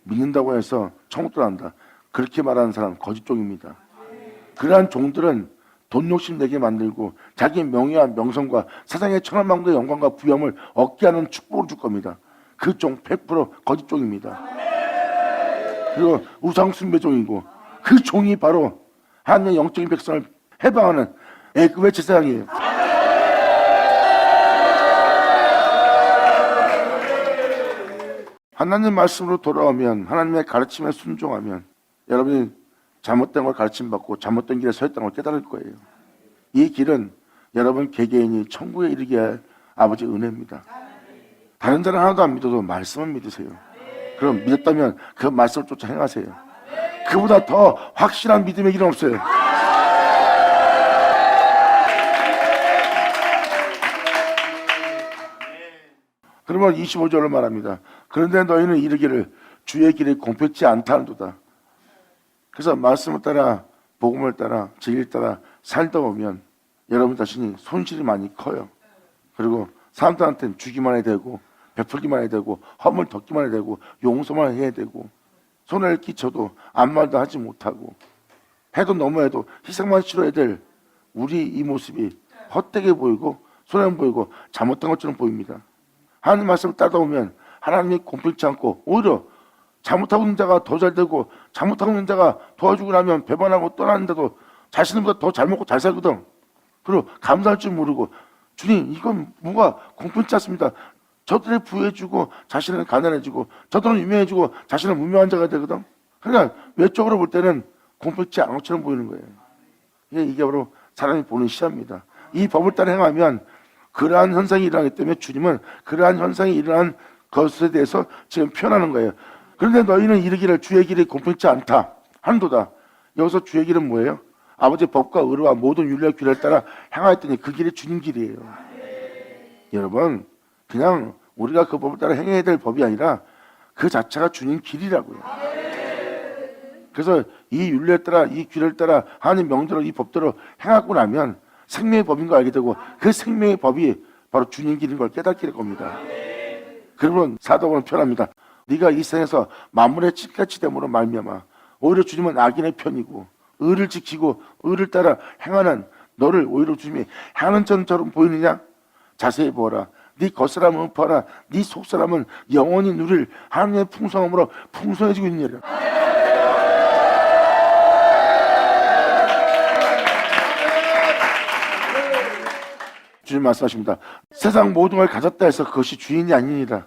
[SPEAKER 1] 믿는다고 해서 천국 들어간다. 그렇게 말하는 사람은 거짓종입니다. 그러한 종들은 돈 욕심 내게 만들고 자기 명예와 명성과 세상의 천한만국의 영광과 부여함을 얻게 하는 축복을 줄 겁니다. 그 종 100% 거짓종입니다. 그리고 우상숭배종이고 그 종이 바로 하나님의 영적인 백성을 해방하는 애굽의 제사장이에요. 하나님 말씀으로 돌아오면 하나님의 가르침에 순종하면 여러분이 잘못된 걸 가르침 받고 잘못된 길에 서 있다는 걸 깨달을 거예요. 이 길은 여러분 개개인이 천국에 이르게 할 아버지의 은혜입니다. 다른 자는 하나도 안 믿어도 말씀을 믿으세요. 그럼 믿었다면 그 말씀을 쫓아 행하세요. 그보다 더 확실한 믿음의 길은 없어요. 그러면 25절을 말합니다. 그런데 너희는 이르기를 주의 길이 공평치 않다는도다. 그래서 말씀을 따라 복음을 따라 진리를 따라 살다 보면 여러분 자신이 손실이 많이 커요. 그리고 사람들한테는 주기만 해야 되고 베풀기만 해야 되고 허물 덮기만 해야 되고 용서만 해야 되고 손해를 끼쳐도 아무 말도 하지 못하고 해도 너무해도 희생만 치러야 될 우리 이 모습이 헛되게 보이고 손해만 보이고 잘못한 것처럼 보입니다. 하나님 말씀을 따르다 보면 하나님이 공평치 않고 오히려 잘못하고 있는 자가 더 잘되고 잘못하고 있는 자가 도와주고 나면 배반하고 떠나는데도 자신보다 더 잘 먹고 잘 살거든. 그리고 감사할 줄 모르고 주님 이건 뭔가 공평치 않습니다. 저들이 부해주고 자신은 가난해지고 저들은 유명해지고 자신은 무명한 자가 되거든. 그러니까 외적으로 볼 때는 공평치 않은 것처럼 보이는 거예요. 이게 바로 사람이 보는 시야입니다. 이 법을 따라 행하면 그러한 현상이 일어나기 때문에 주님은 그러한 현상이 일어난 것에 대해서 지금 표현하는 거예요. 그런데 너희는 이르기를 주의 길이 공평치 않다. 한도다. 여기서 주의 길은 뭐예요? 아버지의 법과 의로와 모든 윤리와 규례를 따라 행하였더니 그 길이 주님 길이에요. 여러분, 그냥 우리가 그 법을 따라 행해야 될 법이 아니라 그 자체가 주님 길이라고요. 그래서 이 윤리에 따라 이 규례를 따라 하나님 명대로 이 법대로 행하고 나면 생명의 법인 걸 알게 되고 그 생명의 법이 바로 주님 길인 걸 깨닫게 될 겁니다. 그러면 사도는 표현합니다. 네가 이 세상에서 만물의 찌같이 됨으로 말미암아 오히려 주님은 악인의 편이고 의를 지키고 의를 따라 행하는 너를 오히려 주님이 행하는 전처럼 보이느냐? 자세히 보아라. 네 겉사람은 흠퍼하나 네 속사람은 영원히 누릴 하나님의 풍성함으로 풍성해지고 있느니라. 주님 말씀하십니다. 세상 모든 걸 가졌다 해서 그것이 주인이 아니니라.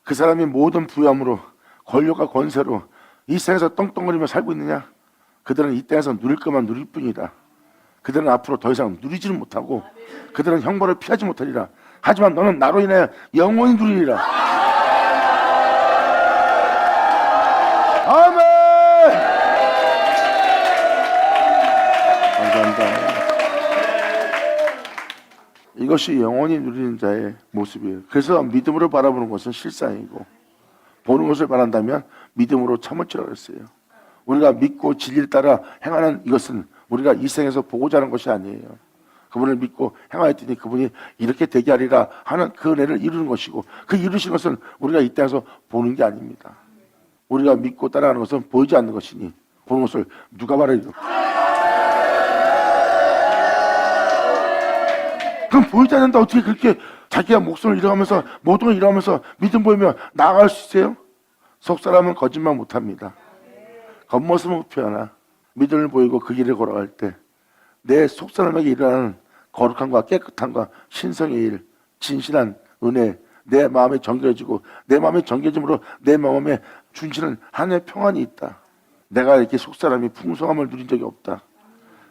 [SPEAKER 1] 그 사람이 모든 부유함으로 권력과 권세로 이 세상에서 떵떵거리며 살고 있느냐? 그들은 이 땅에서 누릴 것만 누릴 뿐이다. 그들은 앞으로 더 이상 누리지는 못하고 그들은 형벌을 피하지 못하리라. 하지만 너는 나로 인하여 영원히 누리리라. 아멘. 감사합니다. 이것이 영원히 누리는 자의 모습이에요. 그래서 믿음으로 바라보는 것은 실상이고 보는 것을 바란다면 믿음으로 참을지라고 했어요. 우리가 믿고 진리를 따라 행하는 이것은 우리가 이 생에서 보고자 하는 것이 아니에요. 그분을 믿고 행하였더니 그분이 이렇게 되게 하리라 하는 그 은혜를 이루는 것이고 그 이루신 것은 우리가 이 땅에서 보는 게 아닙니다. 우리가 믿고 따라하는 것은 보이지 않는 것이니 보는 것을 누가 말해요? 그럼 보이지 않는다 어떻게 그렇게 자기가 목숨을 잃어가면서 모든 걸 잃어가면서 믿음 보이며 나아갈 수 있어요? 속사람은 거짓말 못합니다. 겉모습은 표현하나 믿음을 보이고 그 길을 걸어갈 때 내 속사람에게 일어나는 거룩함과 깨끗함과 신성의 일, 진실한 은혜, 내 마음이 정결해지고 내 마음이 정결해짐으로 내 마음에 준치는 하나님의 평안이 있다. 내가 이렇게 속사람이 풍성함을 누린 적이 없다.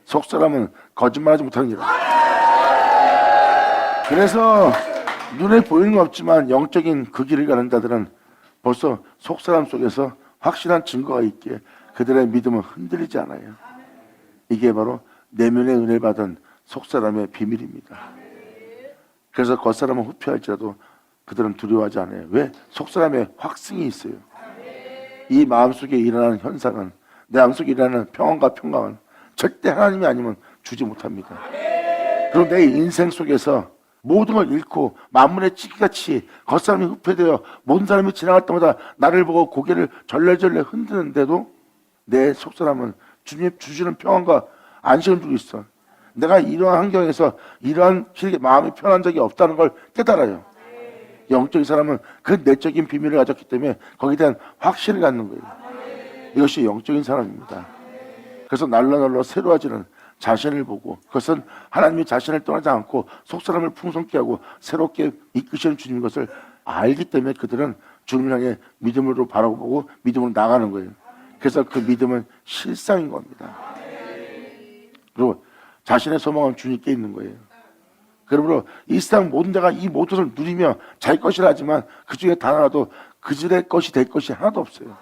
[SPEAKER 1] 속사람은 거짓말하지 못하느니라. 그래서 눈에 보이는 건 없지만 영적인 그 길을 가는 자들은 벌써 속사람 속에서 확실한 증거가 있기에 그들의 믿음은 흔들리지 않아요. 이게 바로 내면의 은혜를 받은 속사람의 비밀입니다. 그래서 겉사람은 후피할지라도 그들은 두려워하지 않아요. 왜? 속사람의 확증이 있어요. 이 마음속에 일어나는 현상은 내 마음속에 일어나는 평안과 평강은 절대 하나님이 아니면 주지 못합니다. 그리고 내 인생 속에서 모든 걸 잃고 만물의 찌기같이 겉사람이 흡해되어 모든 사람이 지나갈 때마다 나를 보고 고개를 절레절레 흔드는데도 내 속사람은 주님이 주시는 평안과 안식을 주고 있어. 내가 이러한 환경에서 이러한 길게 마음이 편한 적이 없다는 걸 깨달아요. 영적인 사람은 그 내적인 비밀을 가졌기 때문에 거기에 대한 확신을 갖는 거예요. 이것이 영적인 사람입니다. 그래서 날로 새로워지는 자신을 보고 그것은 하나님이 자신을 떠나지 않고 속사람을 풍성케 하고 새롭게 이끄시는 주님인 것을 알기 때문에 그들은 주님을 향해 믿음으로 바라보고 믿음으로 나가는 거예요. 그래서 그 믿음은 실상인 겁니다. 그리고 자신의 소망은 주님께 있는 거예요. 그러므로 이 세상 모든 자가 이 모든 것을 누리며 자기 것이라 하지만 그 중에 단 하나도 그들의 것이 될 것이 하나도 없어요.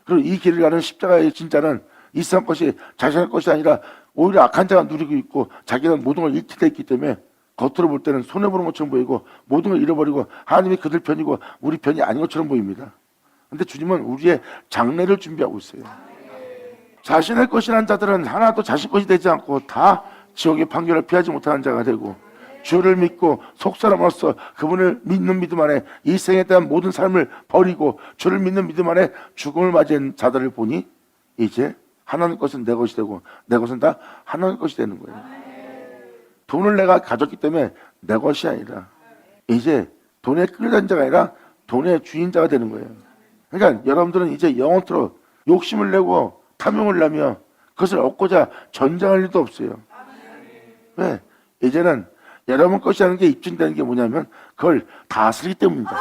[SPEAKER 1] 그리고 이 길을 가는 십자가의 진짜는 이 세상 것이 자신의 것이 아니라 오히려 악한 자가 누리고 있고 자기는 모든 걸 잃게 돼 있기 때문에 겉으로 볼 때는 손해보는 것처럼 보이고 모든 걸 잃어버리고 하나님이 그들 편이고 우리 편이 아닌 것처럼 보입니다. 그런데 주님은 우리의 장래를 준비하고 있어요. 자신의 것이라는 자들은 하나도 자신 것이 되지 않고 다 지옥의 판결을 피하지 못하는 자가 되고 주를 믿고 속사람으로서 그분을 믿는 믿음 안에 이 생에 대한 모든 삶을 버리고 주를 믿는 믿음 안에 죽음을 맞이한 자들을 보니 이제 하나님 것은 내 것이 되고 내 것은 다 하나님 것이 되는 거예요. 돈을 내가 가졌기 때문에 내 것이 아니라 이제 돈에 끌려다니는 자가 아니라 돈의 주인자가 되는 거예요. 그러니까 여러분들은 이제 영원토록 욕심을 내고 탐욕을 내며 그것을 얻고자 전쟁할 일도 없어요. 왜? 이제는 여러분 것이라는 게 입증되는 게 뭐냐면 그걸 다스리기 때문입니다.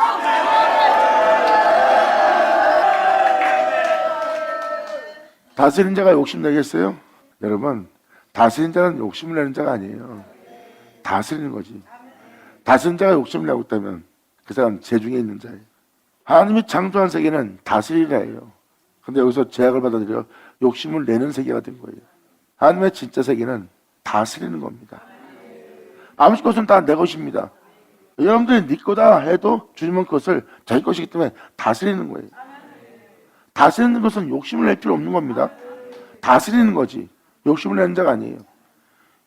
[SPEAKER 1] 다스리는 자가 욕심내겠어요? 여러분, 다스리는 자는 욕심을 내는 자가 아니에요. 다스리는 거지. 다스리는 자가 욕심을 내고 있다면 그 사람 죄 중에 있는 자예요. 하나님이 창조한 세계는 다스리라예요. 근데 여기서 제약을 받아들여 욕심을 내는 세계가 된 거예요. 하나님의 진짜 세계는 다스리는 겁니다. 아무 것은 다 내 것입니다. 여러분들이 네 거다 해도 주님은 그것을 자기 것이기 때문에 다스리는 거예요. 다스리는 것은 욕심을 낼 필요 없는 겁니다. 다스리는 거지 욕심을 내는 자가 아니에요.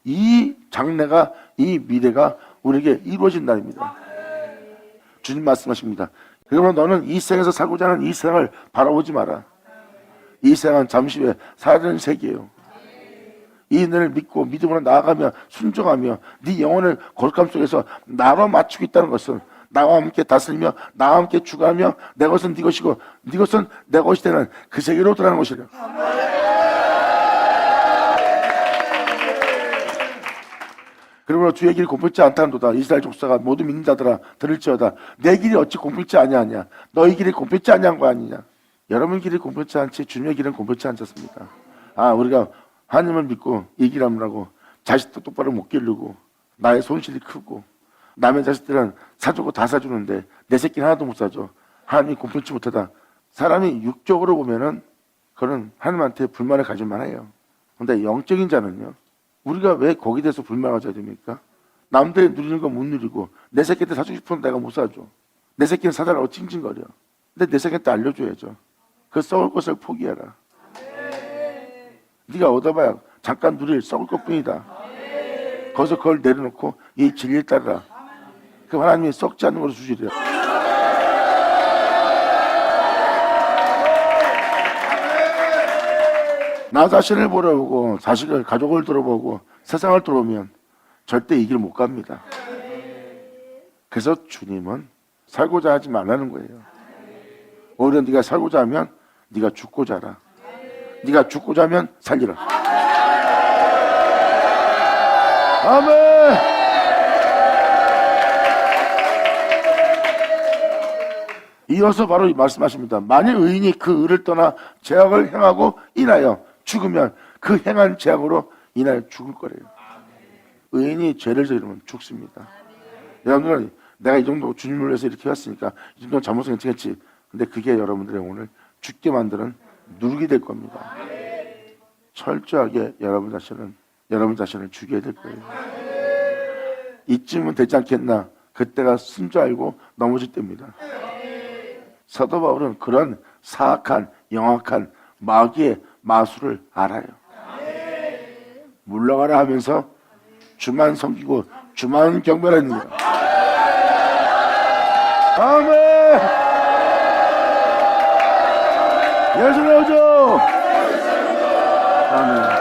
[SPEAKER 1] 이 장래가, 이 미래가 우리에게 이루어진 날입니다. 주님 말씀하십니다. 그러므로 너는 이 세상에서 살고자 하는 이 세상을 바라보지 마라. 이 세상은 잠시 후에 사라지는 세계예요. 이 은혜를 믿고 믿음으로 나아가며 순종하며 네 영혼을 거룩함 속에서 나로 맞추고 있다는 것은 나와 함께 다스리며 나와 함께 주가하며 내 것은 네 것이고 네 것은 내 것이 되는 그 세계로 들어가는 것이라. 그러므로 주의 길이 공평치 않다는도다. 이스라엘 족속아 모두 믿는 자들아 들을지어다. 내 길이 어찌 공평치 아니하냐. 너희 길이 공평치 아니한 거 아니냐. 여러분 길이 공평치 않지 주님의 길은 공평치 않습니다. 우리가 하나님을 믿고 이 길 하느라고 자식도 똑바로 못 기르고 나의 손실이 크고 남의 자식들은 사주고 다 사주는데 내 새끼는 하나도 못 사줘. 하나님이 공평치 못하다. 사람이 육적으로 보면은 그는 하나님한테 불만을 가질 만해요. 그런데 영적인 자는요. 우리가 왜 거기에 대해서 불만을 가져야 됩니까? 남들이 누리는 거 못 누리고 내 새끼한테 사주고 싶은데 내가 못 사줘. 내 새끼는 사달라고 찡찡거려. 근데 내 새끼한테 알려줘야죠. 그 썩을 것을 포기해라. 네가 얻어봐야 잠깐 누릴 썩을 것뿐이다. 거기서 그걸 내려놓고 이 진리에 따르라. 그 하나님이 썩지 않는 것을 주시리라. 나 자신을 보려보고 자식을 가족을 돌아보고 세상을 돌아보면 절대 이 길을 못 갑니다. 그래서 주님은 살고자 하지 말라는 거예요. 오히려 네가 살고자 하면 네가 죽고자 하라. 네가 죽고자 하면 살리라. 아멘. 이어서 바로 말씀하십니다. 만일 의인이 그 의를 떠나 죄악을 행하고 인하여 죽으면 그 행한 죄악으로 인하여 죽을 거래요. 의인이 죄를 저지르면 죽습니다. 여러분들은 내가 이 정도 주님을 위해서 이렇게 했으니까 이 정도 잘못은 괜찮겠지. 근데 그게 여러분들의 오늘 죽게 만드는 누르게 될 겁니다. 철저하게 여러분 자신을 죽여야 될 거예요. 이쯤은 되지 않겠나. 그때가 쓴 줄 알고 넘어질 때입니다. 사도 바울은 그런 사악한 영악한 마귀의 마술을 알아요. 물러가라 하면서 주만 섬기고 주만 경배하는 거예요. 아멘. 예수 나오죠. 아멘.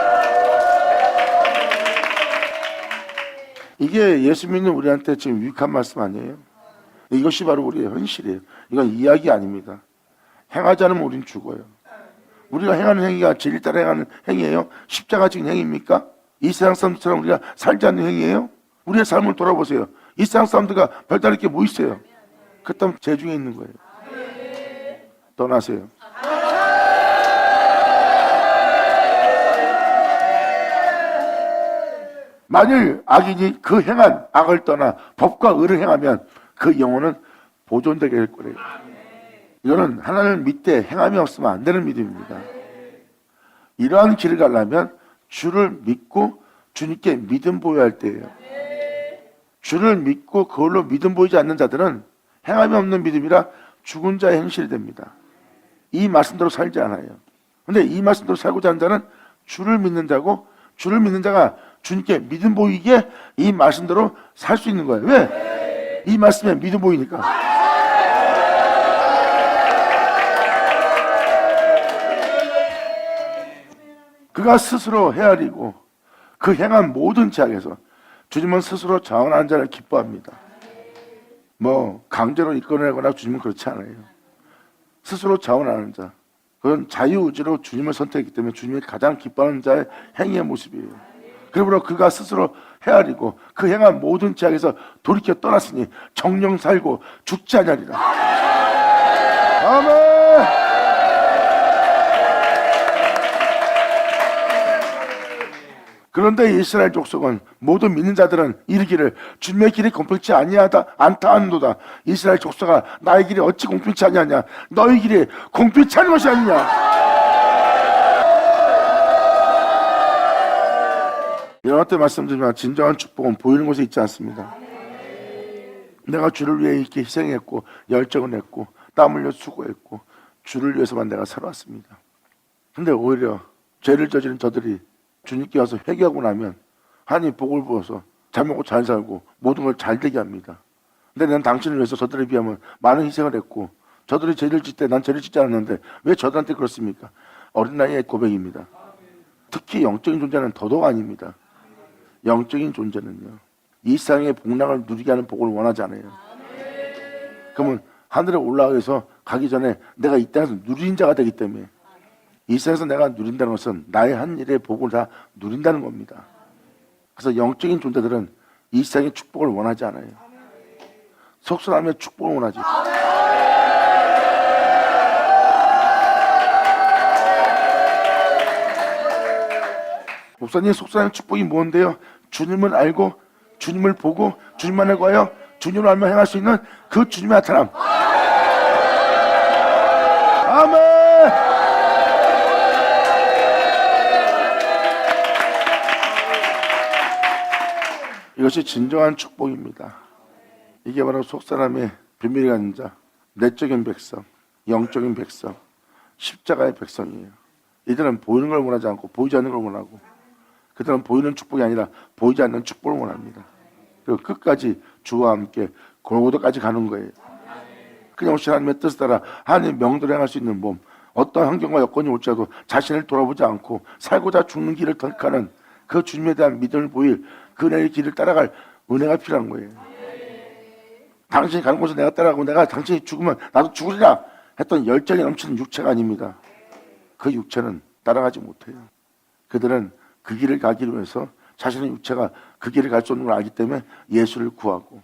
[SPEAKER 1] 이게 예수 믿는 우리한테 지금 유익한 말씀 아니에요? 이것이 바로 우리의 현실이에요. 이건 이야기 아닙니다. 행하지 않으면 우린 죽어요. 우리가 행하는 행위가 진리 따라 행하는 행위예요? 십자가 지은 행위입니까? 이 세상 사람들처럼 우리가 살지 않는 행위예요? 우리의 삶을 돌아보세요. 이 세상 사람들과 별다를 게 뭐 있어요? 그렇다면 제 중에 있는 거예요. 떠나세요. 만일 악인이 그 행한 악을 떠나 법과 의를 행하면 그 영혼은 보존되게 될 거예요. 이거는 하나님을 믿되 행함이 없으면 안 되는 믿음입니다. 이러한 길을 가려면 주를 믿고 주님께 믿음 보여할 때예요. 주를 믿고 그걸로 믿음 보이지 않는 자들은 행함이 없는 믿음이라 죽은 자의 행실이 됩니다. 이 말씀대로 살지 않아요. 근데 이 말씀대로 살고자 하는 자는 주를 믿는 자고, 주를 믿는 자가 주님께 믿음 보이게 이 말씀대로 살 수 있는 거예요. 왜? 이 말씀에 믿음 보이니까. 그가 스스로 헤아리고 그 행한 모든 죄악에서 주님은 스스로 자원하는 자를 기뻐합니다. 뭐 강제로 이끌어내거나 주님은 그렇지 않아요. 스스로 자원하는 자, 그건 자유의지로 주님을 선택했기 때문에 주님이 가장 기뻐하는 자의 행위의 모습이에요. 그러므로 그가 스스로 헤아리고 그 행한 모든 죄악에서 돌이켜 떠났으니 정령 살고 죽지 아니하리라. 아멘. 그런데 이스라엘 족속은 모두 믿는 자들은 이르기를 주님의 길이 공평치 않다 하는도다. 이스라엘 족속아, 나의 길이 어찌 공평치 아니하냐? 너희 길이 공평치 않은 것이 아니냐? 여러 때 말씀드리지만 진정한 축복은 보이는 곳에 있지 않습니다. 내가 주를 위해 이렇게 희생했고 열정을 했고 땀 흘려 수고했고 주를 위해서만 내가 살아왔습니다. 근데 오히려 죄를 저지른 저들이 주님께 와서 회개하고 나면 하나님 복을 부어서 잘 먹고 잘 살고 모든 걸 잘 되게 합니다. 근데 난 당신을 위해서 저들에 비하면 많은 희생을 했고 저들이 죄를 짓 때 난 죄를 짓지 않았는데 왜 저들한테 그렇습니까? 어린 나이의 고백입니다. 특히 영적인 존재는 더더욱 아닙니다. 영적인 존재는요, 이 세상의 복락을 누리게 하는 복을 원하지 않아요. 그러면 하늘에 올라가서 가기 전에 내가 이 땅에서 누린 자가 되기 때문에 이 세상에서 내가 누린다는 것은 나의 한 일의 복을 다 누린다는 겁니다. 그래서 영적인 존재들은 이 세상의 축복을 원하지 않아요. 속순하며 축복을 원하지. 목사님, 속순하는 축복이 뭔데요? 주님을 알고 주님을 보고 주님만을 구하여 주님을 알며 행할 수 있는 그 주님의 나타남. 아멘. 이것이 진정한 축복입니다. 이게 바로 속사람의 비밀이 가진 자, 내적인 백성, 영적인 백성, 십자가의 백성이에요. 이들은 보이는 걸 원하지 않고 보이지 않는 걸 원하고, 그들은 보이는 축복이 아니라 보이지 않는 축복을 원합니다. 그리고 끝까지 주와 함께 골고다까지 가는 거예요. 그냥 혹시 하나님의 뜻을 따라 하나님의 명도를 행할 수 있는 몸, 어떤 환경과 여건이 올지라도 자신을 돌아보지 않고 살고자 죽는 길을 선택하는 그 주님에 대한 믿음을 보일 그네의 길을 따라갈 은혜가 필요한 거예요. 당신이 가는 곳에 내가 따라가고 내가 당신이 죽으면 나도 죽으리라 했던 열정이 넘치는 육체가 아닙니다. 그 육체는 따라가지 못해요. 그들은 그 길을 가기 위해서 자신의 육체가 그 길을 갈 수 없는 걸 알기 때문에 예수를 구하고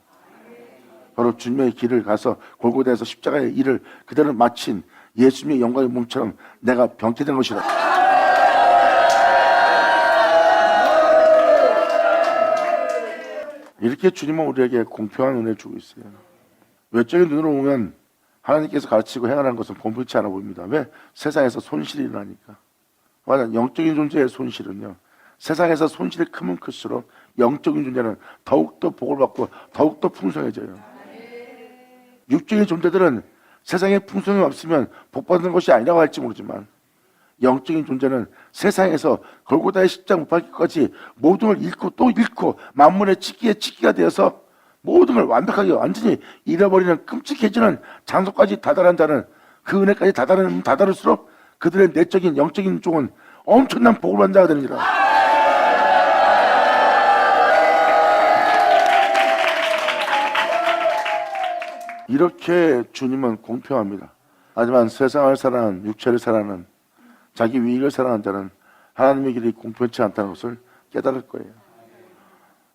[SPEAKER 1] 바로 주님의 길을 가서 골고다에서 십자가의 일을 그들은 마친 예수님의 영광의 몸처럼 내가 병케된 것이라. 이렇게 주님은 우리에게 공평한 은혜를 주고 있어요. 외적인 눈으로 보면 하나님께서 가르치고 행하는 것은 본분치 않아 보입니다. 왜? 세상에서 손실이 일어나니까. 맞아, 영적인 존재의 손실은요, 세상에서 손실이 크면 클수록 영적인 존재는 더욱더 복을 받고 더욱더 풍성해져요. 육적인 존재들은 세상에 풍성이 없으면 복받는 것이 아니라고 할지 모르지만 영적인 존재는 세상에서 골고다의 십자가 못 박기까지 모든 걸 잃고 또 잃고 만물의 치기가 되어서 모든 걸 완벽하게 완전히 잃어버리는 끔찍해지는 장소까지 다다른 자는, 그 은혜까지 다다를수록 그들의 내적인 영적인 쪽은 엄청난 복을 받는 자가 되느니라. 이렇게 주님은 공평합니다. 하지만 세상을 사랑하는, 육체를 사랑하는, 자기 위익을 사랑하는 자는 하나님의 길이 공평치 않다는 것을 깨달을 거예요.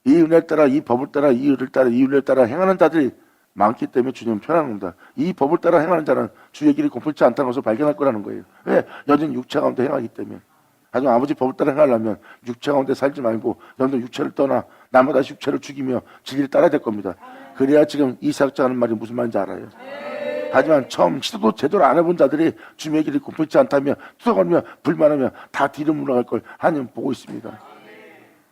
[SPEAKER 1] 이 은혜를 따라, 이 법을 따라, 이 의를 따라, 이 윤리를 따라 행하는 자들이 많기 때문에 주님은 편안한 겁니다. 이 법을 따라 행하는 자는 주의 길이 공평치 않다는 것을 발견할 거라는 거예요. 왜? 여전히 육체 가운데 행하기 때문에. 하지만 아버지 법을 따라 행하려면 육체 가운데 살지 말고 여러분들 육체를 떠나 날마다 육체를 죽이며 진리를 따라야 될 겁니다. 그래야 지금 이사학자 하는 말이 무슨 말인지 알아요. 하지만 처음 시도도 제대로 안 해본 자들이 주님의 길이 공평치 않다며 투석하며 불만하며 다 뒤로 물러갈 걸 하나님은 보고 있습니다.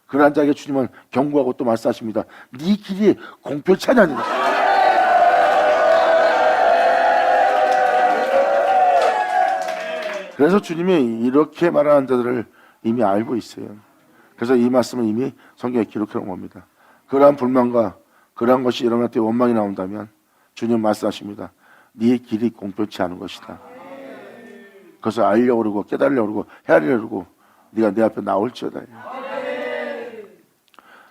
[SPEAKER 1] 그러한 자에게 주님은 경고하고 또 말씀하십니다. 네 길이 공평치 않으니라. 그래서 주님이 이렇게 말하는 자들을 이미 알고 있어요. 그래서 이 말씀을 이미 성경에 기록해 놓은 겁니다. 그러한 불만과 그러한 것이 여러분한테 원망이 나온다면 주님 말씀하십니다. 네 길이 공평치 않은 것이다. 그것을 알려고 그러고 깨달으려고 그러고 헤아리려고 그러고 네가 내 앞에 나올지어다.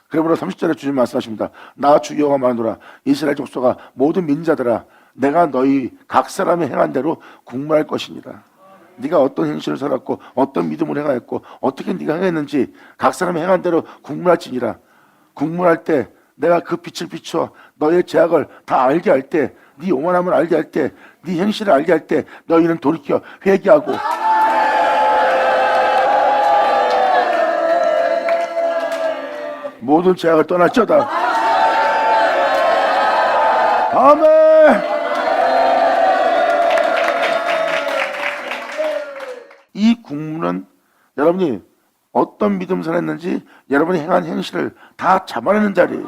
[SPEAKER 1] 그러므로 30절에 주님 말씀하십니다. 나 주 여호와가 말하노라. 이스라엘 족속아 모든 민자들아 내가 너희 각 사람이 행한 대로 국문할 것이니라. 네가 어떤 행실을 살았고 어떤 믿음을 행하였고 어떻게 네가 행했는지 각 사람이 행한 대로 국문할지니라. 국문할 때 내가 그 빛을 비추어 너의 죄악을 다 알게 할 때, 네 오만함을 알게 할 때, 네 행실을 알게 할 때 너희는 돌이켜 회개하고 모든 죄악을 떠날지어다. 아멘. 이 국문은 여러분이 어떤 믿음을 했는지 여러분이 행한 행실을 다 잡아내는 자리예요.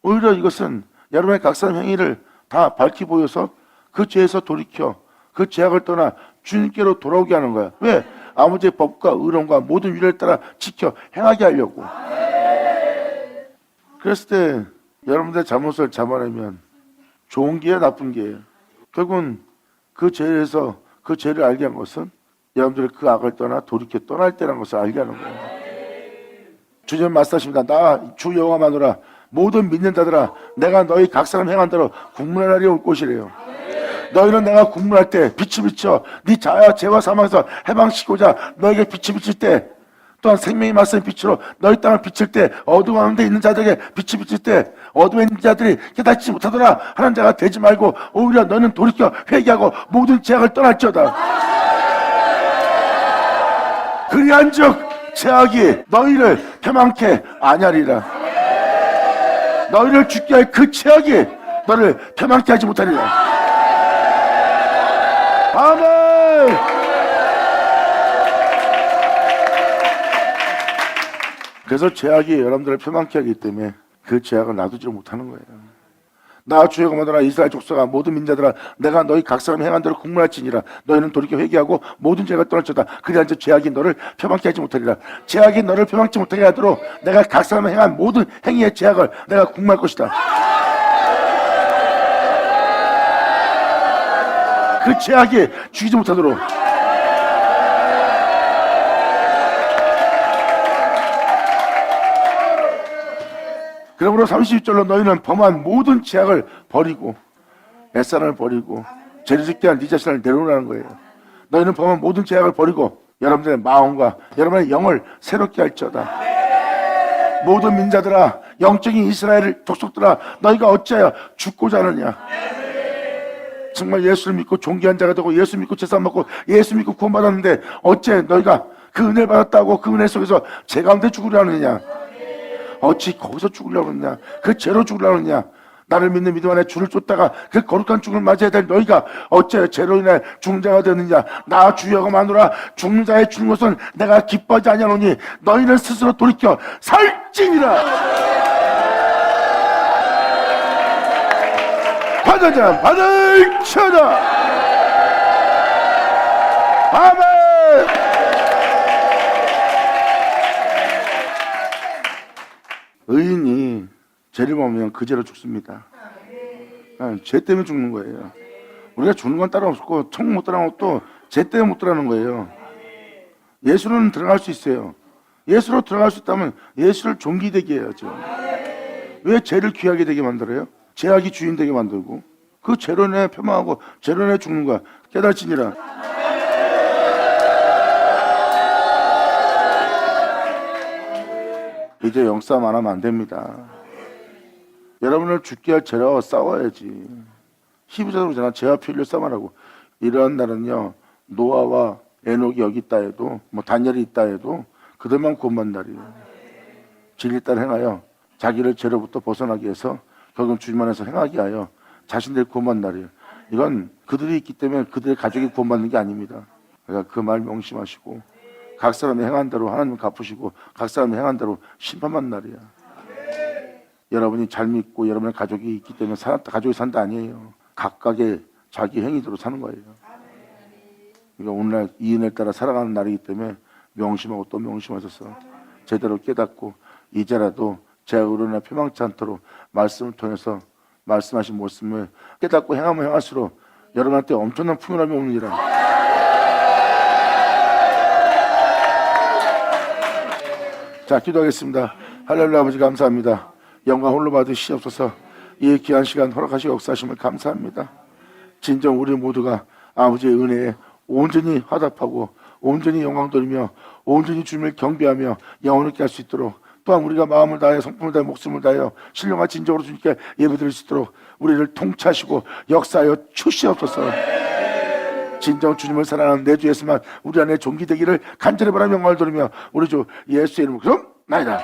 [SPEAKER 1] 오히려 이것은 여러분의 각 사람 행위를 다 밝히 보여서 그 죄에서 돌이켜 그 죄악을 떠나 주님께로 돌아오게 하는 거야. 왜? 아버지의 법과 의론과 모든 윤례를 따라 지켜 행하게 하려고. 그랬을 때 여러분들의 잘못을 잡아내면 좋은 게요, 나쁜 게요? 결국은 그 죄에서 그 죄를 알게 한 것은 여러분들이 그 악을 떠나 돌이켜 떠날 때라는 것을 알게 하는 거예요. 주님 말씀하십니다. 나 주 여호와마노라 모든 믿는 자들아 내가 너희 각 사람 행한 대로 국문의 날이 올 것이래요. 너희는 내가 국문할 때 빛이 비쳐 네 자야 죄와 사망에서 해방시키고자 너에게 빛이 비칠 때 또한 생명의 말씀의 빛으로 너희 땅을 비칠 때 어두움 가운데 있는 자들에게 빛이 비칠 때 어둠에 있는 자들이 깨닫지 못하더라 하는 자가 되지 말고 오히려 너는 돌이켜 회개하고 모든 죄악을 떠날지어다. 그리한즉 죄악이 너희를 패망케 아니하리라. 너희를 죽게 할 그 죄악이 너를 패망케 하지 못하리라. 아멘. 그래서 죄악이 여러분들을 패망케 하기 때문에 그 죄악을 놔두지 못하는 거예요. 나 주 여호와마노라 이스라엘 족속아 모든 민자들아 내가 너희 각 사람 행한 대로 국문할지니라. 너희는 돌이켜 회개하고 모든 죄가 떠날지어다. 그리한즉 죄악이 너를 패망케 하지 못하리라. 죄악이 너를 패망치 못하게 하도록 내가 각 사람 행한 모든 행위의 죄악을 내가 국문할 것이다. 그 죄악이 죽이지 못하도록. 그러므로 32절로 너희는 범한 모든 죄악을 버리고 애산을 버리고 죄를 짓게 한 네 자신을 내놓으라는 거예요. 너희는 범한 모든 죄악을 버리고 여러분들의 마음과 여러분의 영을 새롭게 할지어다. 모든 민자들아 영적인 이스라엘 족속들아 너희가 어찌하여 죽고자 하느냐. 정말 예수를 믿고 존귀한 자가 되고 예수 믿고 제사 먹고 예수 믿고 구원받았는데 어째 너희가 그 은혜를 받았다고 그 은혜 속에서 죄 가운데 죽으려 하느냐. 어찌 거기서 죽으려고 하느냐. 그 죄로 죽으려고 하느냐. 나를 믿는 믿음 안에 주를 쫓다가 그 거룩한 죽음을 맞이해야 될 너희가 어째 죄로 인해 죽는 자가 되느냐. 나 주 여호와마노라 죽는 자의 죽는 것은 내가 기뻐하지 아니하노니 너희는 스스로 돌이켜 살찌니라. 받으자 받을지어다. 아멘. 의인이 죄를 범하면 그 죄로 죽습니다. 죄 때문에 죽는 거예요. 우리가 죽는 건 따로 없고 천국 못 들어가는 것도 죄 때문에 못 들어가는 거예요. 예수는 들어갈 수 있어요. 예수로 들어갈 수 있다면 예수를 존귀되게 해야죠. 왜 죄를 귀하게 되게 만들어요? 죄악이 주인 되게 만들고 그 죄로 인해 폐망하고 죄로 인해 죽는 거야. 깨달지니라. 이제 영싸움 안 하면 안 됩니다. 여러분을 죽게 할 죄와 싸워야지. 히브리서로 보잖아. 죄와 피 흘려 싸움하라고. 이러한 날은요 노아와 에녹이 여기 있다 해도 뭐 다니엘이 있다 해도 그들만 구원받는 날이에요. 진리 따라 행하여 자기를 죄로부터 벗어나게 해서 결국 주님 안에서 행하게 하여 자신들이 구원받는 날이에요. 이건 그들이 있기 때문에 그들의 가족이 구원받는 게 아닙니다. 그러니까 그 말 명심하시고 각 사람이 행한 대로 하나님 갚으시고 각 사람이 행한 대로 심판받는 날이야. 여러분이 잘 믿고 여러분의 가족이 있기 때문에 가족이 산다 아니에요. 각각의 자기 행위대로 사는 거예요. 그러니까 오늘날 이 은혜를 따라 살아가는 날이기 때문에 명심하고 또 명심하셔서 제대로 깨닫고 이제라도 죄악으로 인해 패망치 않도록 말씀을 통해서 말씀하신 모습을 깨닫고 행하면 행할수록 여러분한테 엄청난 풍요함이 오느니라. 자, 기도하겠습니다. 할렐루야. 아버지 감사합니다. 영광 홀로 받으시옵소서. 이 귀한 시간 허락하시고 역사하심을 감사합니다. 진정 우리 모두가 아버지의 은혜에 온전히 화답하고 온전히 영광 돌리며 온전히 주님을 경배하며 영혼을 깨할 수 있도록 또한 우리가 마음을 다하여 성품을 다하여 목숨을 다하여 신령과 진정으로 주님께 예배드릴 수 있도록 우리를 통치하시고 역사하여 주시옵소서. 진정 주님을 사랑하는 내 주 예수만 우리 안에 존귀되기를 간절히 바라며 영광을 돌리며 우리 주 예수의 이름으로 그럼 나이다.